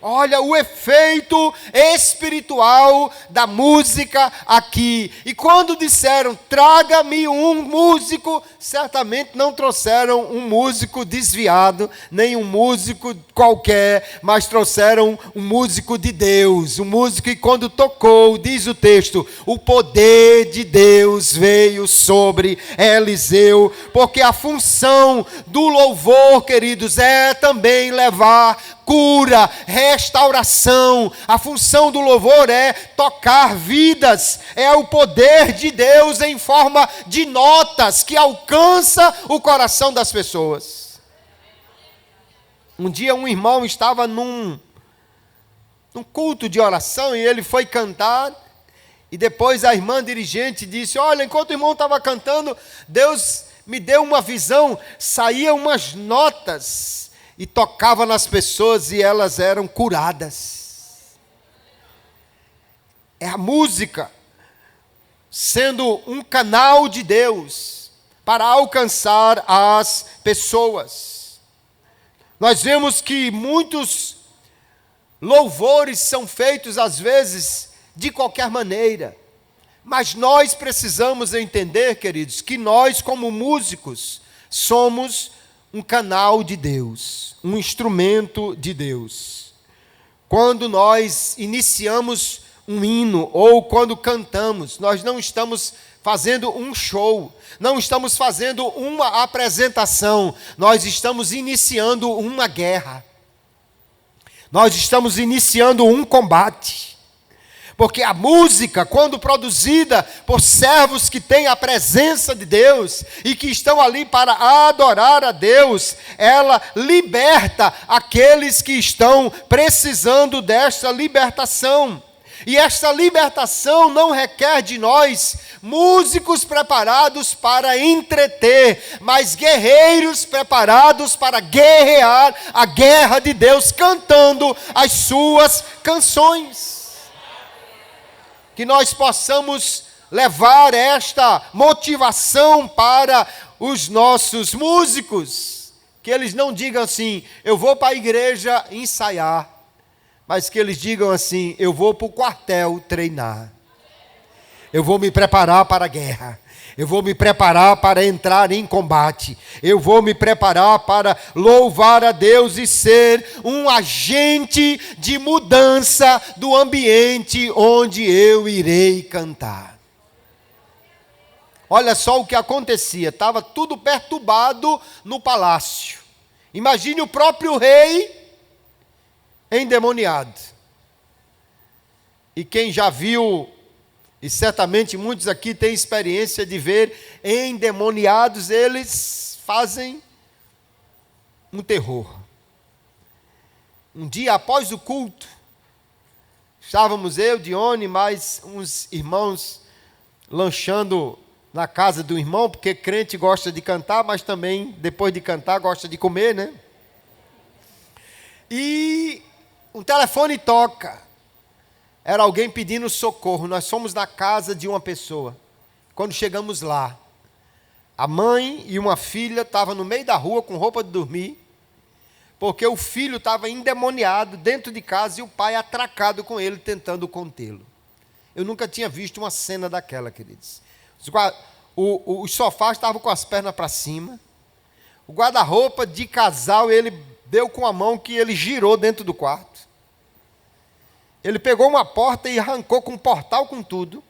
Olha o efeito espiritual da música aqui. E quando disseram, traga-me um músico, certamente não trouxeram um músico desviado, nem um músico qualquer, mas trouxeram um músico de Deus. Um músico que quando tocou, diz o texto, o poder de Deus veio sobre Eliseu. Porque a função do louvor, queridos, é também levar cura, restauração. A função do louvor é tocar vidas, é o poder de Deus em forma de notas que alcança o coração das pessoas. Um dia um irmão estava num culto de oração e ele foi cantar, e depois a irmã dirigente disse: olha, enquanto o irmão estava cantando, Deus me deu uma visão, saíam umas notas e tocava nas pessoas e elas eram curadas. É a música sendo um canal de Deus para alcançar as pessoas. Nós vemos que muitos louvores são feitos às vezes de qualquer maneira. Mas nós precisamos entender, queridos, que nós, como músicos, somos um canal de Deus, um instrumento de Deus. Quando nós iniciamos um hino ou quando cantamos, nós não estamos fazendo um show, não estamos fazendo uma apresentação, nós estamos iniciando uma guerra. Nós estamos iniciando um combate. Porque a música, quando produzida por servos que têm a presença de Deus e que estão ali para adorar a Deus, ela liberta aqueles que estão precisando desta libertação. E esta libertação não requer de nós músicos preparados para entreter, mas guerreiros preparados para guerrear a guerra de Deus, cantando as suas canções. Que nós possamos levar esta motivação para os nossos músicos, que eles não digam assim: eu vou para a igreja ensaiar, mas que eles digam assim: eu vou para o quartel treinar, eu vou me preparar para a guerra, eu vou me preparar para entrar em combate, eu vou me preparar para louvar a Deus e ser um agente de mudança do ambiente onde eu irei cantar. Olha só o que acontecia, estava tudo perturbado no palácio. Imagine o próprio rei endemoniado. E quem já viu, e certamente muitos aqui têm experiência de ver endemoniados, eles fazem um terror. Um dia após o culto, estávamos eu, Dione, mais uns irmãos lanchando na casa do irmão, porque crente gosta de cantar, mas também, depois de cantar, gosta de comer, né? E um telefone toca. Era alguém pedindo socorro. Nós fomos na casa de uma pessoa. Quando chegamos lá, a mãe e uma filha estavam no meio da rua com roupa de dormir, porque o filho estava endemoniado dentro de casa e o pai atracado com ele, tentando contê-lo. Eu nunca tinha visto uma cena daquela, queridos. Os sofás estavam com as pernas para cima, o guarda-roupa de casal, ele deu com a mão que ele girou dentro do quarto. Ele pegou uma porta e arrancou com um portal com tudo.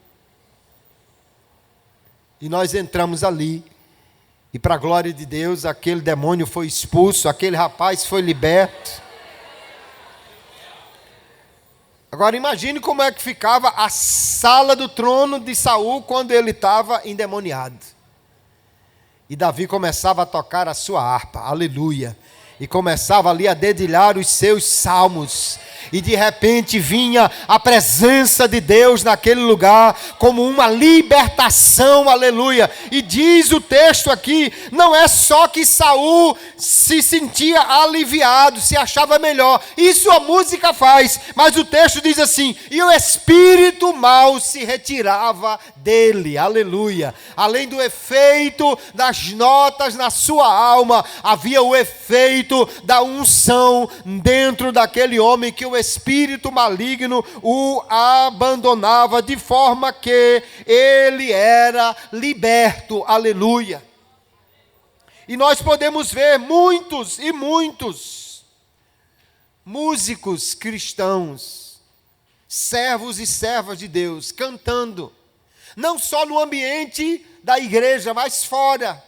E nós entramos ali. E para a glória de Deus, aquele demônio foi expulso, aquele rapaz foi liberto. Agora imagine como é que ficava a sala do trono de Saul quando ele estava endemoniado. E Davi começava a tocar a sua harpa, aleluia. E começava ali a dedilhar os seus salmos. E de repente vinha a presença de Deus naquele lugar, como uma libertação, aleluia. E diz o texto aqui, não é só que Saul se sentia aliviado, se achava melhor. Isso a música faz, mas o texto diz assim, e o espírito mau se retirava dele, aleluia. Além do efeito das notas na sua alma, havia o efeito da unção dentro daquele homem, que o espírito maligno o abandonava, de forma que ele era liberto, aleluia. E nós podemos ver muitos e muitos músicos cristãos, servos e servas de Deus, cantando, não só no ambiente da igreja, mas fora,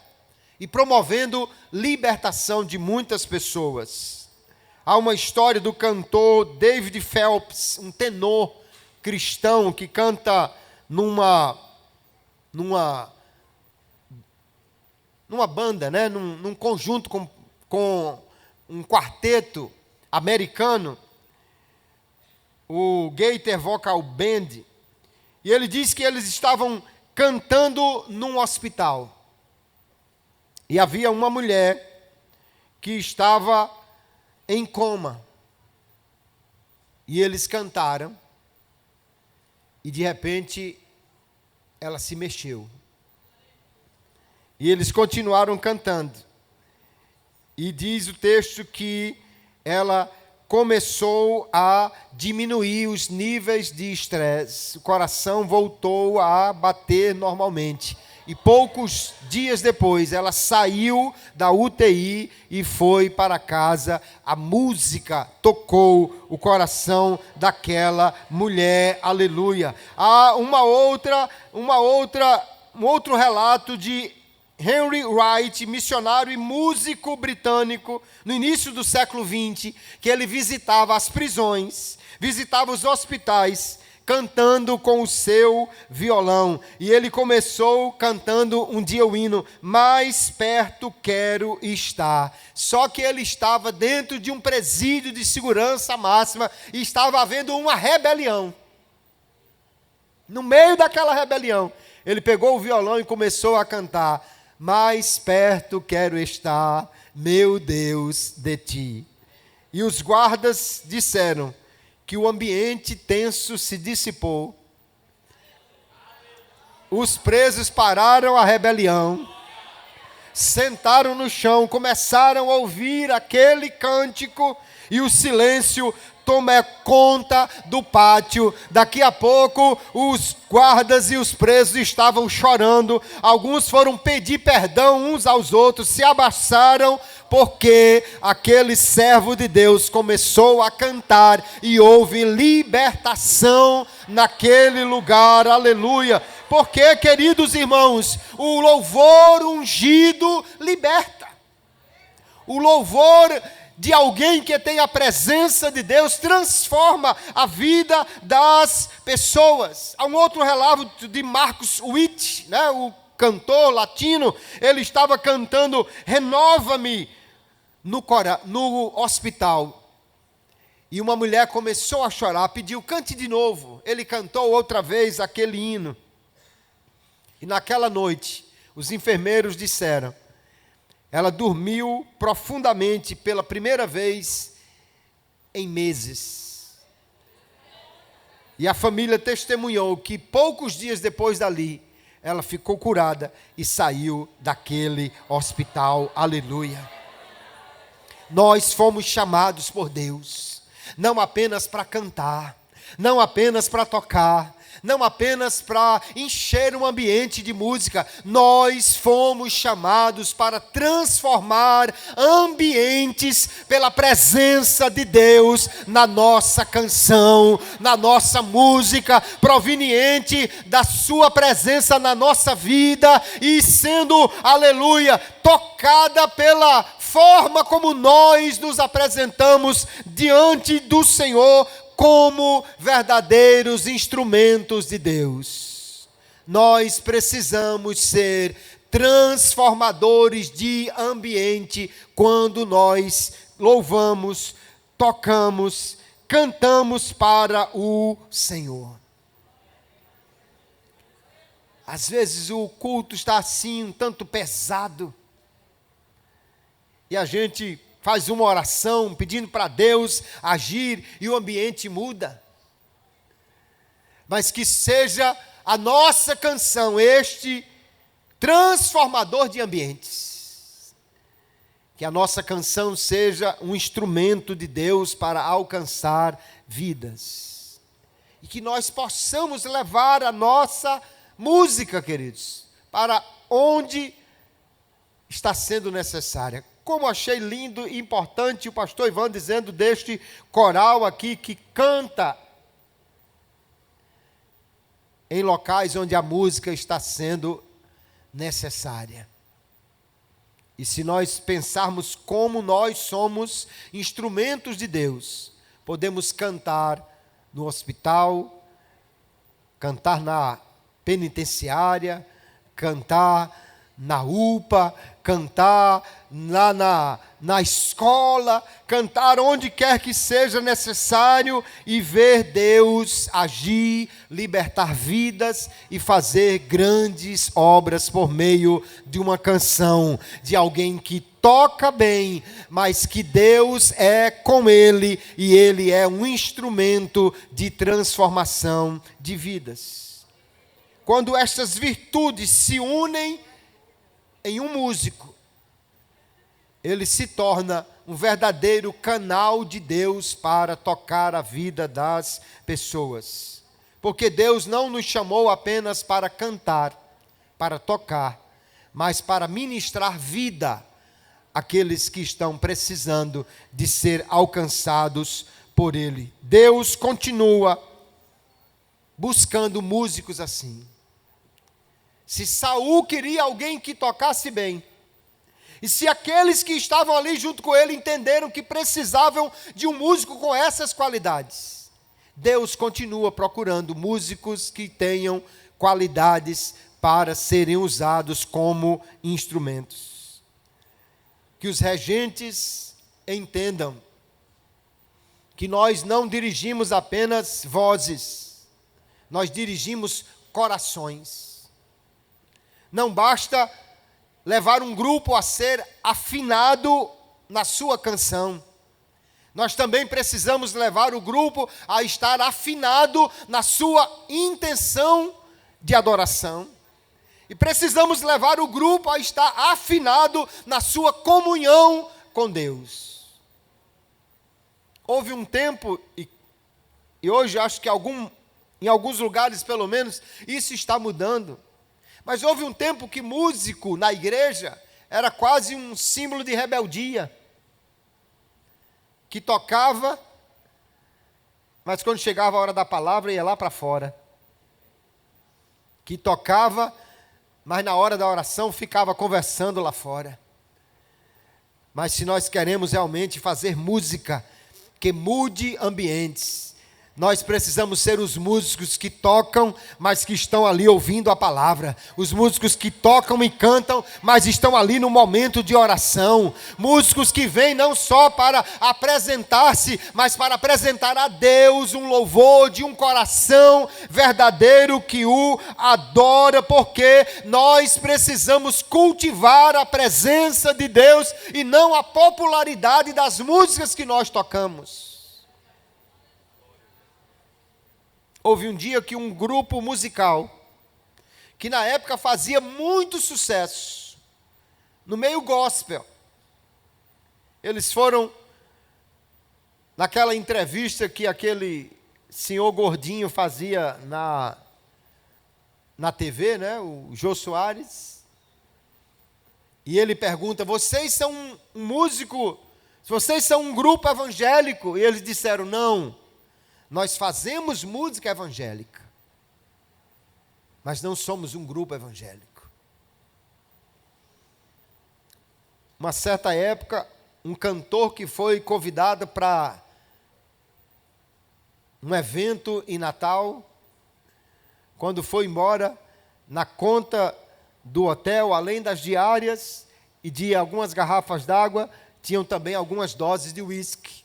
e promovendo libertação de muitas pessoas. Há uma história do cantor David Phelps, um tenor cristão que canta numa banda, né? num conjunto com um quarteto americano, o Gaither Vocal Band, e ele diz que eles estavam cantando num hospital. E havia uma mulher que estava em coma. E eles cantaram, e de repente ela se mexeu. E eles continuaram cantando. E diz o texto que ela começou a diminuir os níveis de estresse. O coração voltou a bater normalmente. E poucos dias depois, ela saiu da UTI e foi para casa. A música tocou o coração daquela mulher. Aleluia. Há um outro relato de Henry Wright, missionário e músico britânico, no início do século XX, que ele visitava as prisões, visitava os hospitais, cantando com o seu violão. E ele começou cantando um dia o hino, mais perto quero estar. Só que ele estava dentro de um presídio de segurança máxima e estava havendo uma rebelião. No meio daquela rebelião, ele pegou o violão e começou a cantar, mais perto quero estar, meu Deus, de ti. E os guardas disseram que o ambiente tenso se dissipou. Os presos pararam a rebelião, sentaram no chão, começaram a ouvir aquele cântico e o silêncio toma conta do pátio. Daqui a pouco os guardas e os presos estavam chorando. Alguns foram pedir perdão uns aos outros, se abraçaram, porque aquele servo de Deus começou a cantar e houve libertação naquele lugar. Aleluia. Porque, queridos irmãos, o louvor ungido liberta. O louvor de alguém que tem a presença de Deus transforma a vida das pessoas. Há um outro relato de Marcus Witt, né, o cantor latino. Ele estava cantando Renova-me no hospital. E uma mulher começou a chorar, pediu, cante de novo. Ele cantou outra vez aquele hino. E naquela noite, os enfermeiros disseram, ela dormiu profundamente pela primeira vez em meses. E a família testemunhou que poucos dias depois dali, ela ficou curada e saiu daquele hospital. Aleluia. Nós fomos chamados por Deus, não apenas para cantar, não apenas para tocar, não apenas para encher um ambiente de música. Nós fomos chamados para transformar ambientes pela presença de Deus na nossa canção, na nossa música, proveniente da sua presença na nossa vida e sendo, aleluia, tocada pela forma como nós nos apresentamos diante do Senhor como verdadeiros instrumentos de Deus. Nós precisamos ser transformadores de ambiente quando nós louvamos, tocamos, cantamos para o Senhor. Às vezes o culto está assim, um tanto pesado, e a gente faz uma oração pedindo para Deus agir e o ambiente muda. Mas que seja a nossa canção este transformador de ambientes. Que a nossa canção seja um instrumento de Deus para alcançar vidas. E que nós possamos levar a nossa música, queridos, para onde está sendo necessária. Como achei lindo e importante o pastor Ivan dizendo deste coral aqui que canta em locais onde a música está sendo necessária. E se nós pensarmos como nós somos instrumentos de Deus, podemos cantar no hospital, cantar na penitenciária, cantar na UPA, cantar lá na escola, cantar onde quer que seja necessário e ver Deus agir, libertar vidas e fazer grandes obras por meio de uma canção, de alguém que toca bem, mas que Deus é com ele e ele é um instrumento de transformação de vidas. Quando estas virtudes se unem em um músico, ele se torna um verdadeiro canal de Deus para tocar a vida das pessoas. Porque Deus não nos chamou apenas para cantar, para tocar, mas para ministrar vida àqueles que estão precisando de ser alcançados por Ele. Deus continua buscando músicos assim. Se Saul queria alguém que tocasse bem, e se aqueles que estavam ali junto com ele entenderam que precisavam de um músico com essas qualidades, Deus continua procurando músicos que tenham qualidades para serem usados como instrumentos. Que os regentes entendam que nós não dirigimos apenas vozes, nós dirigimos corações. Não basta levar um grupo a ser afinado na sua canção. Nós também precisamos levar o grupo a estar afinado na sua intenção de adoração. E precisamos levar o grupo a estar afinado na sua comunhão com Deus. Houve um tempo, e hoje acho que em alguns lugares pelo menos, isso está mudando. Mas houve um tempo que músico na igreja era quase um símbolo de rebeldia. Que tocava, mas quando chegava a hora da palavra ia lá para fora. Que tocava, mas na hora da oração ficava conversando lá fora. Mas se nós queremos realmente fazer música que mude ambientes, nós precisamos ser os músicos que tocam, mas que estão ali ouvindo a palavra. Os músicos que tocam e cantam, mas estão ali no momento de oração. Músicos que vêm não só para apresentar-se, mas para apresentar a Deus um louvor de um coração verdadeiro que o adora, porque nós precisamos cultivar a presença de Deus e não a popularidade das músicas que nós tocamos. Houve um dia que um grupo musical, que na época fazia muito sucesso, no meio gospel, eles foram naquela entrevista que aquele senhor gordinho fazia na TV, né, o Jô Soares, e ele pergunta: vocês são um músico, vocês são um grupo evangélico? E eles disseram: não. Nós fazemos música evangélica, mas não somos um grupo evangélico. Uma certa época, um cantor que foi convidado para um evento em Natal, quando foi embora, na conta do hotel, além das diárias e de algumas garrafas d'água, tinham também algumas doses de uísque.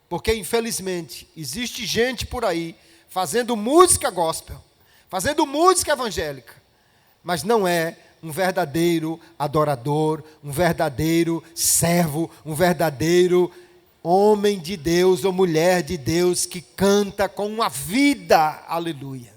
Porque, infelizmente, existe gente por aí fazendo música gospel, fazendo música evangélica, mas não é um verdadeiro adorador, um verdadeiro servo, um verdadeiro homem de Deus ou mulher de Deus que canta com uma vida, aleluia.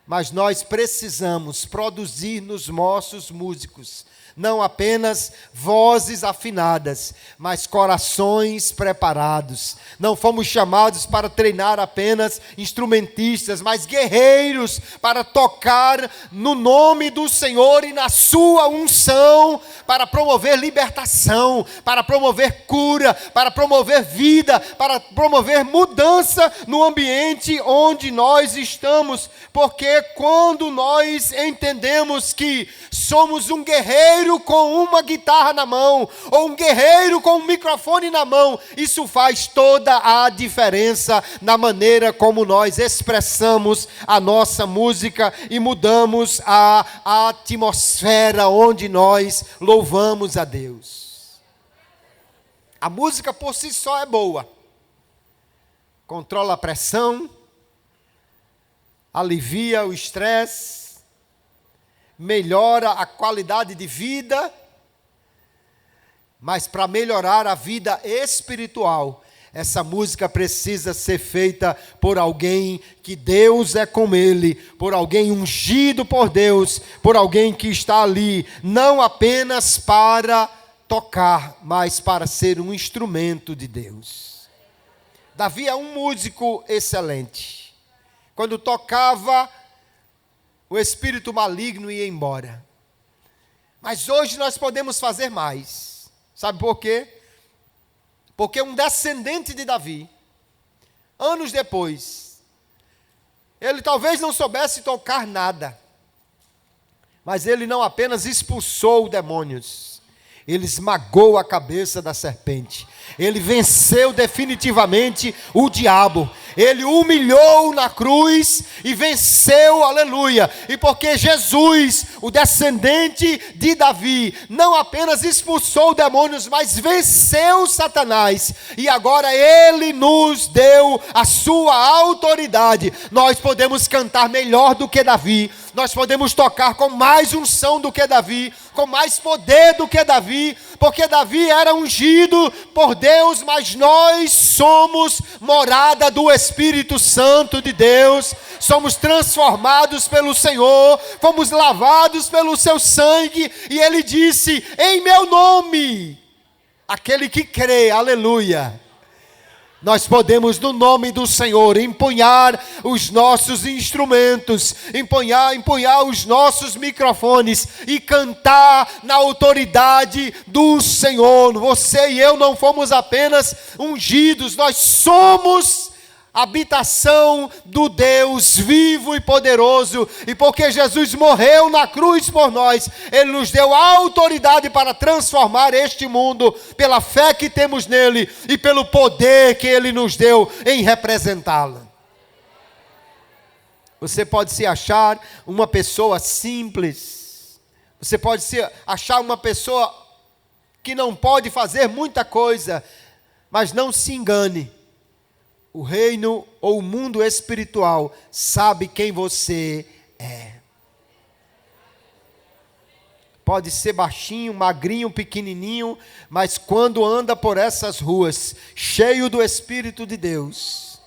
Mas nós precisamos produzir nos nossos músicos não apenas vozes afinadas, mas corações preparados. Não fomos chamados para treinar apenas instrumentistas, mas guerreiros para tocar no nome do Senhor e na sua unção, para promover libertação, para promover cura, para promover vida, para promover mudança no ambiente onde nós estamos, porque quando nós entendemos que somos um guerreiro com uma guitarra na mão, ou um guerreiro com um microfone na mão, isso faz toda a diferença na maneira como nós expressamos a nossa música e mudamos a atmosfera onde nós louvamos a Deus. A música por si só é boa. Controla a pressão, alivia o estresse, melhora a qualidade de vida, mas para melhorar a vida espiritual, essa música precisa ser feita por alguém que Deus é com ele, por alguém ungido por Deus, por alguém que está ali, não apenas para tocar, mas para ser um instrumento de Deus. Davi é um músico excelente. Quando tocava, o espírito maligno ia embora. Mas hoje nós podemos fazer mais. Sabe por quê? Porque um descendente de Davi, anos depois, ele talvez não soubesse tocar nada, mas ele não apenas expulsou demônios, ele esmagou a cabeça da serpente. Ele venceu definitivamente o diabo. Ele humilhou na cruz e venceu, aleluia. E porque Jesus, o descendente de Davi, não apenas expulsou demônios, mas venceu Satanás. E agora ele nos deu a sua autoridade. Nós podemos cantar melhor do que Davi. Nós podemos tocar com mais unção do que Davi, com mais poder do que Davi, porque Davi era ungido por Deus, mas nós somos morada do Espírito Santo de Deus, somos transformados pelo Senhor, fomos lavados pelo seu sangue, e ele disse: em meu nome, aquele que crê, aleluia. Nós podemos, no nome do Senhor, empunhar os nossos instrumentos, empunhar os nossos microfones e cantar na autoridade do Senhor. Você e eu não fomos apenas ungidos, nós somos habitação do Deus vivo e poderoso, e porque Jesus morreu na cruz por nós, Ele nos deu autoridade para transformar este mundo, pela fé que temos nele, e pelo poder que Ele nos deu em representá-lo. Você pode se achar uma pessoa simples, você pode se achar uma pessoa que não pode fazer muita coisa, mas não se engane. O reino ou o mundo espiritual sabe quem você é. Pode ser baixinho, magrinho, pequenininho, mas quando anda por essas ruas, cheio do Espírito de Deus,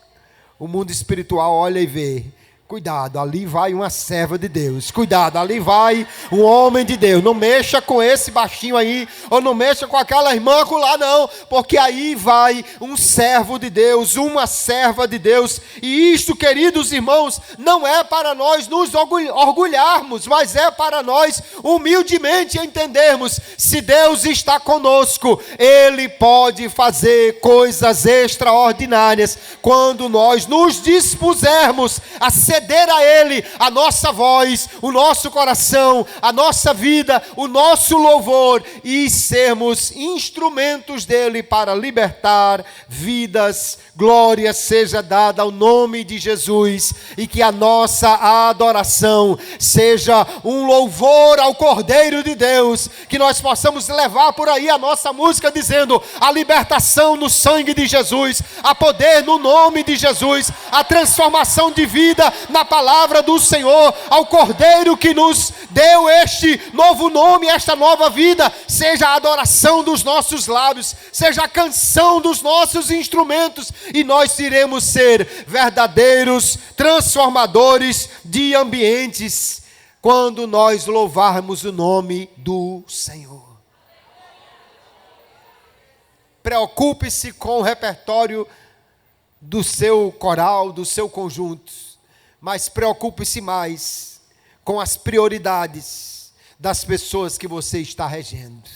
o mundo espiritual olha e vê: cuidado, ali vai uma serva de Deus. Cuidado, ali vai um homem de Deus. Não mexa com esse baixinho aí, ou não mexa com aquela irmã lá não, porque aí vai um servo de Deus, uma serva de Deus. E isto, queridos irmãos, não é para nós nos orgulharmos, mas é para nós humildemente entendermos: se Deus está conosco, Ele pode fazer coisas extraordinárias quando nós nos dispusermos a ceder a Ele a nossa voz, o nosso coração, a nossa vida, o nosso louvor, e sermos instrumentos dEle para libertar vidas. Glória seja dada ao nome de Jesus, e que a nossa adoração seja um louvor ao Cordeiro de Deus, que nós possamos levar por aí a nossa música dizendo: a libertação no sangue de Jesus, a poder no nome de Jesus, a transformação de vida na palavra do Senhor, ao Cordeiro que nos deu este novo nome, esta nova vida. Seja a adoração dos nossos lábios, seja a canção dos nossos instrumentos, e nós iremos ser verdadeiros transformadores de ambientes quando nós louvarmos o nome do Senhor. Preocupe-se com o repertório do seu coral, do seu conjunto, mas preocupe-se mais com as prioridades das pessoas que você está regendo.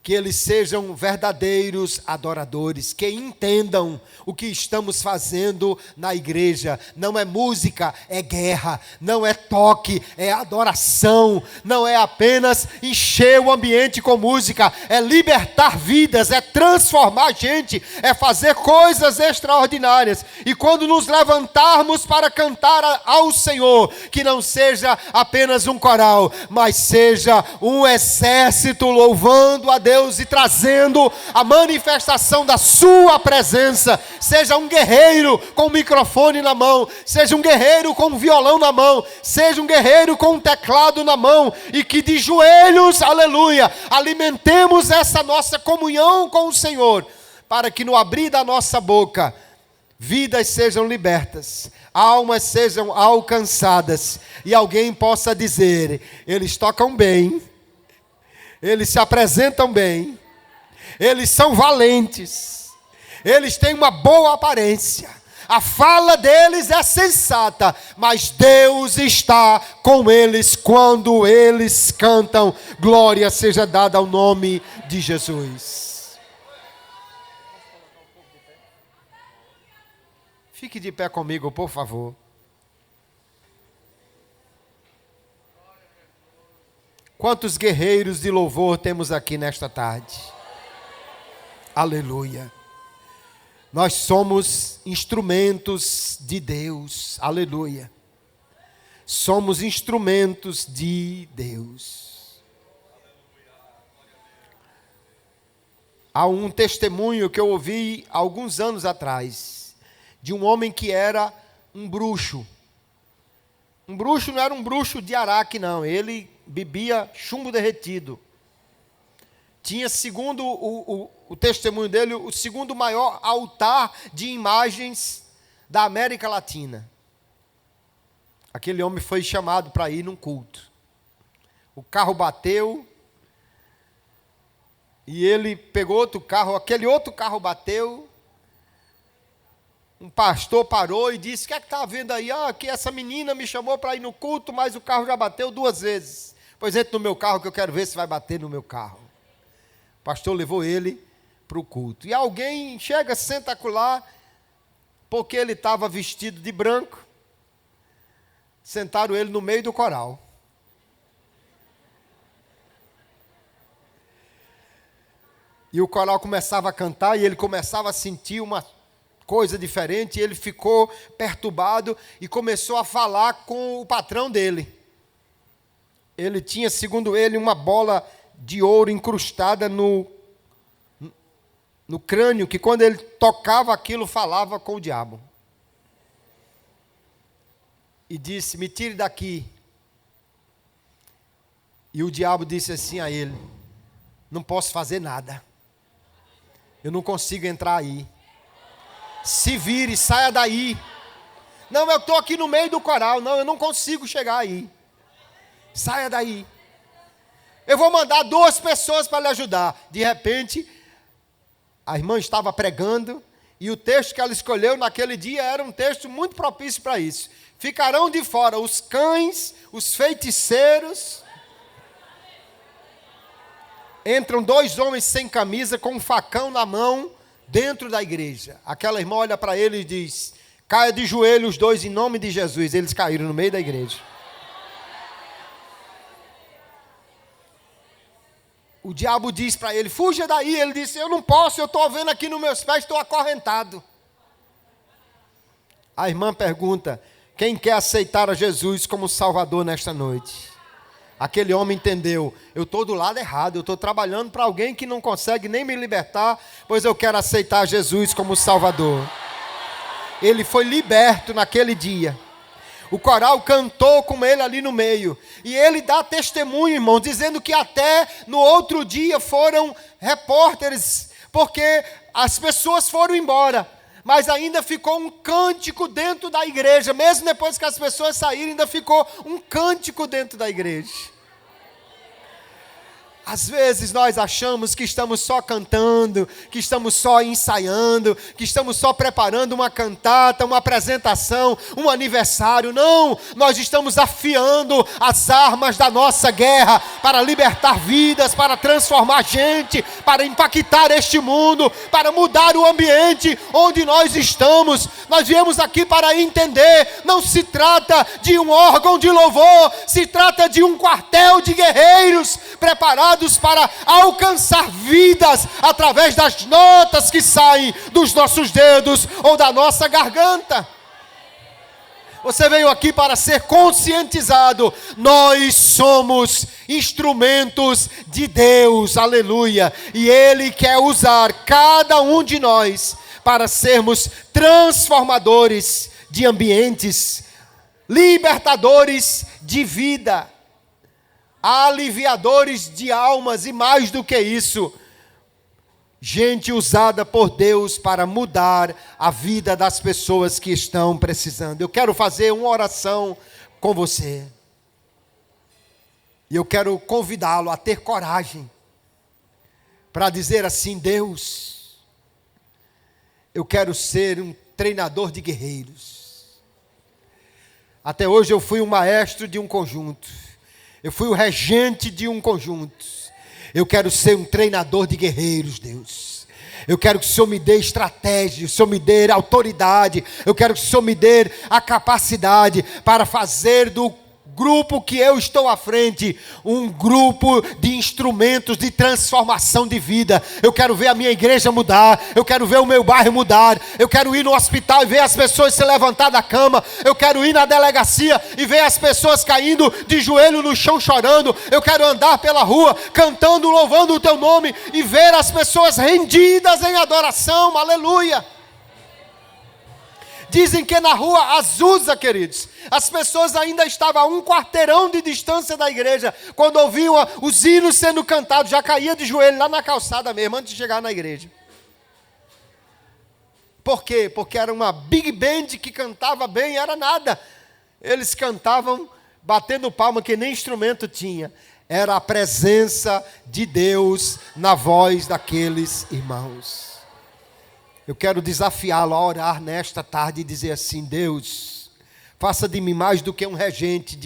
que eles sejam verdadeiros adoradores, que entendam o que estamos fazendo na igreja. Não é música, é guerra. Não é toque, é adoração. Não é apenas encher o ambiente com música, é libertar vidas, é transformar gente, é fazer coisas extraordinárias. E quando nos levantarmos para cantar ao Senhor, que não seja apenas um coral, mas seja um exército louvando a Deus e trazendo a manifestação da sua presença. Seja um guerreiro com o microfone na mão, seja um guerreiro com o violão na mão, seja um guerreiro com o teclado na mão, e que de joelhos, aleluia, alimentemos essa nossa comunhão com o Senhor, para que no abrir da nossa boca, vidas sejam libertas, almas sejam alcançadas, e alguém possa dizer: eles tocam bem, eles se apresentam bem, eles são valentes, eles têm uma boa aparência, a fala deles é sensata, mas Deus está com eles quando eles cantam. Glória seja dada ao nome de Jesus. Fique de pé comigo, por favor. Quantos guerreiros de louvor temos aqui nesta tarde? Aleluia. Nós somos instrumentos de Deus. Aleluia. Somos instrumentos de Deus. Há um testemunho que eu ouvi alguns anos atrás, de um homem que era um bruxo. Um bruxo não era um bruxo de Araque, não. Ele bebia chumbo derretido. Tinha, segundo o testemunho dele, o segundo maior altar de imagens da América Latina. Aquele homem foi chamado para ir num culto. O carro bateu, e ele pegou outro carro, aquele outro carro bateu. Um pastor parou e disse: o que é que está havendo aí? Que essa menina me chamou para ir no culto, mas o carro já bateu 2 vezes. Pois entre no meu carro que eu quero ver se vai bater no meu carro. O pastor levou ele para o culto. E alguém chega, senta acolá, porque ele estava vestido de branco. Sentaram ele no meio do coral. E o coral começava a cantar e ele começava a sentir uma coisa diferente. E ele ficou perturbado e começou a falar com o patrão dele. Ele tinha, segundo ele, uma bola de ouro incrustada no crânio, que quando ele tocava aquilo, falava com o diabo. E disse: me tire daqui. E o diabo disse assim a ele: não posso fazer nada. Eu não consigo entrar aí. Se vire, saia daí. Não, eu estou aqui no meio do coral. Não, eu não consigo chegar aí. Saia daí. Eu vou mandar 2 pessoas para lhe ajudar. De repente, a irmã estava pregando, e o texto que ela escolheu naquele dia era um texto muito propício para isso. Ficarão de fora os cães, os feiticeiros. Entram 2 homens sem camisa, com um facão na mão, dentro da igreja. Aquela irmã olha para ele e diz: caia de joelho os 2 em nome de Jesus. Eles caíram no meio da igreja. O diabo diz para ele: fuja daí. Ele disse: eu não posso, eu estou vendo aqui nos meus pés, estou acorrentado. A irmã pergunta: quem quer aceitar a Jesus como Salvador nesta noite? Aquele homem entendeu: eu estou do lado errado, eu estou trabalhando para alguém que não consegue nem me libertar, pois eu quero aceitar Jesus como Salvador. Ele foi liberto naquele dia. O coral cantou com ele ali no meio. E ele dá testemunho, irmão, dizendo que até no outro dia foram repórteres, porque as pessoas foram embora, mas ainda ficou um cântico dentro da igreja. Mesmo depois que as pessoas saíram, ainda ficou um cântico dentro da igreja. Às vezes nós achamos que estamos só cantando, que estamos só ensaiando, que estamos só preparando uma cantata, uma apresentação, um aniversário. Não, nós estamos afiando as armas da nossa guerra para libertar vidas, para transformar gente, para impactar este mundo, para mudar o ambiente onde nós estamos. Nós viemos aqui para entender, não se trata de um órgão de louvor, se trata de um quartel de guerreiros preparados para alcançar vidas através das notas que saem dos nossos dedos ou da nossa garganta. Você veio aqui para ser conscientizado. Nós somos instrumentos de Deus, aleluia. E Ele quer usar cada um de nós para sermos transformadores de ambientes, libertadores de vida, aliviadores de almas e mais do que isso, gente usada por Deus para mudar a vida das pessoas que estão precisando. Eu quero fazer uma oração com você. E eu quero convidá-lo a ter coragem para dizer assim: Deus, eu quero ser um treinador de guerreiros. Até hoje eu fui um maestro de um conjunto. Eu fui o regente de um conjunto. Eu quero ser um treinador de guerreiros, Deus. Eu quero que o Senhor me dê estratégia, o Senhor me dê autoridade. Eu quero que o Senhor me dê a capacidade para fazer do grupo que eu estou à frente um grupo de instrumentos de transformação de vida. Eu quero ver a minha igreja mudar, eu quero ver o meu bairro mudar, eu quero ir no hospital e ver as pessoas se levantar da cama, eu quero ir na delegacia e ver as pessoas caindo de joelho no chão chorando, eu quero andar pela rua cantando, louvando o teu nome e ver as pessoas rendidas em adoração, aleluia. Dizem que na rua Azusa, queridos, as pessoas ainda estavam a um quarteirão de distância da igreja. Quando ouviam os hinos sendo cantados, já caía de joelho lá na calçada mesmo, antes de chegar na igreja. Por quê? Porque era uma big band que cantava bem, era nada. Eles cantavam batendo palma que nem instrumento tinha. Era a presença de Deus na voz daqueles irmãos. Eu quero desafiá-lo a orar nesta tarde e dizer assim: Deus, faça de mim mais do que um regente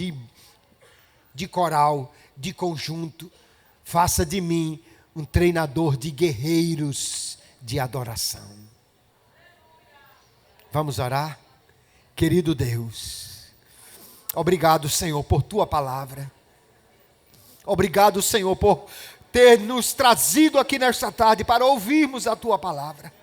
de coral, de conjunto. Faça de mim um treinador de guerreiros de adoração. Vamos orar? Querido Deus, obrigado, Senhor, por Tua palavra. Obrigado, Senhor, por ter nos trazido aqui nesta tarde para ouvirmos a Tua palavra.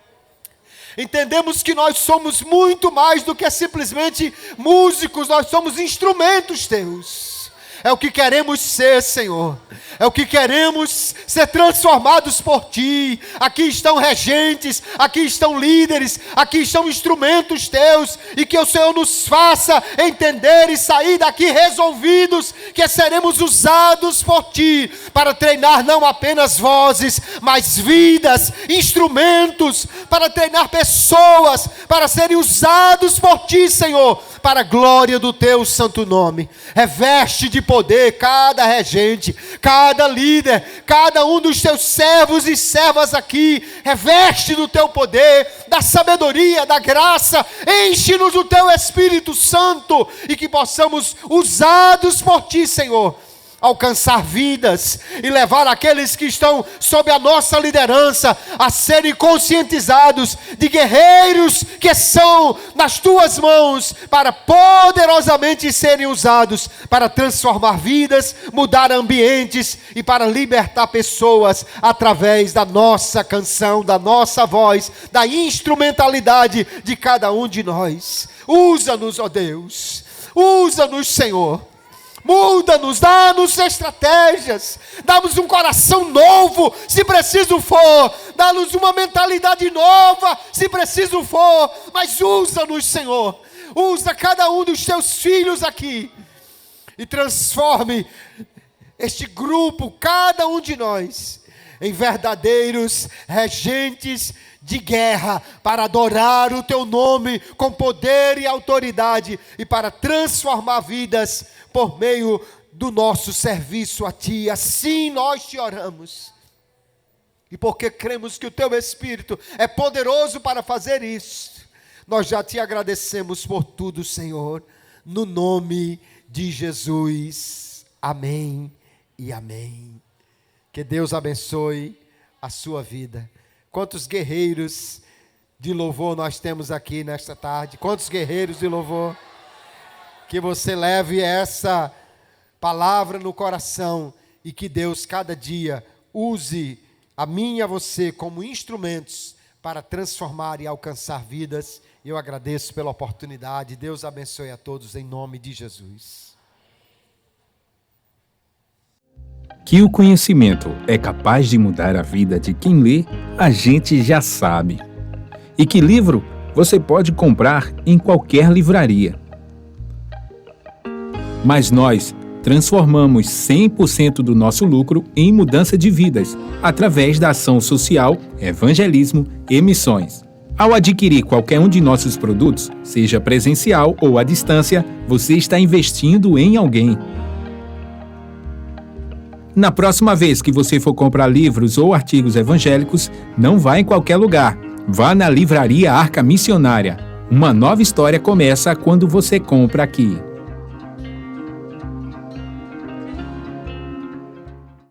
Entendemos que nós somos muito mais do que simplesmente músicos, nós somos instrumentos Teus. É o que queremos ser, Senhor. É o que queremos ser transformados por Ti. Aqui estão regentes, aqui estão líderes, aqui estão instrumentos Teus. E que o Senhor nos faça entender e sair daqui resolvidos que seremos usados por Ti para treinar não apenas vozes, mas vidas, instrumentos, para treinar pessoas, para serem usados por Ti, Senhor, para a glória do Teu santo nome. Reveste de poder cada regente, cada líder, cada um dos Teus servos e servas aqui. Reveste do Teu poder, da sabedoria, da graça. Enche-nos do Teu Espírito Santo e que possamos, usados por Ti, Senhor, alcançar vidas e levar aqueles que estão sob a nossa liderança a serem conscientizados de guerreiros que são nas Tuas mãos para poderosamente serem usados para transformar vidas, mudar ambientes e para libertar pessoas através da nossa canção, da nossa voz, da instrumentalidade de cada um de nós. Usa-nos, ó Deus, usa-nos, Senhor. Muda-nos, dá-nos estratégias, dá-nos um coração novo, se preciso for, dá-nos uma mentalidade nova, se preciso for, mas usa-nos, Senhor, usa cada um dos Teus filhos aqui, e transforme este grupo, cada um de nós, em verdadeiros regentes de guerra, para adorar o Teu nome com poder e autoridade, e para transformar vidas por meio do nosso serviço a Ti. Assim nós te oramos. E porque cremos que o Teu Espírito é poderoso para fazer isso, nós já Te agradecemos por tudo, Senhor, no nome de Jesus. Amém e amém. Que Deus abençoe a sua vida. Quantos guerreiros de louvor nós temos aqui nesta tarde? Quantos guerreiros de louvor? Que você leve essa palavra no coração e que Deus cada dia use a mim e a você como instrumentos para transformar e alcançar vidas. Eu agradeço pela oportunidade. Deus abençoe a todos em nome de Jesus. Que o conhecimento é capaz de mudar a vida de quem lê, a gente já sabe. E que livro você pode comprar em qualquer livraria. Mas nós transformamos 100% do nosso lucro em mudança de vidas, através da ação social, evangelismo e missões. Ao adquirir qualquer um de nossos produtos, seja presencial ou à distância, você está investindo em alguém. Na próxima vez que você for comprar livros ou artigos evangélicos, não vá em qualquer lugar. Vá na Livraria Arca Missionária. Uma nova história começa quando você compra aqui.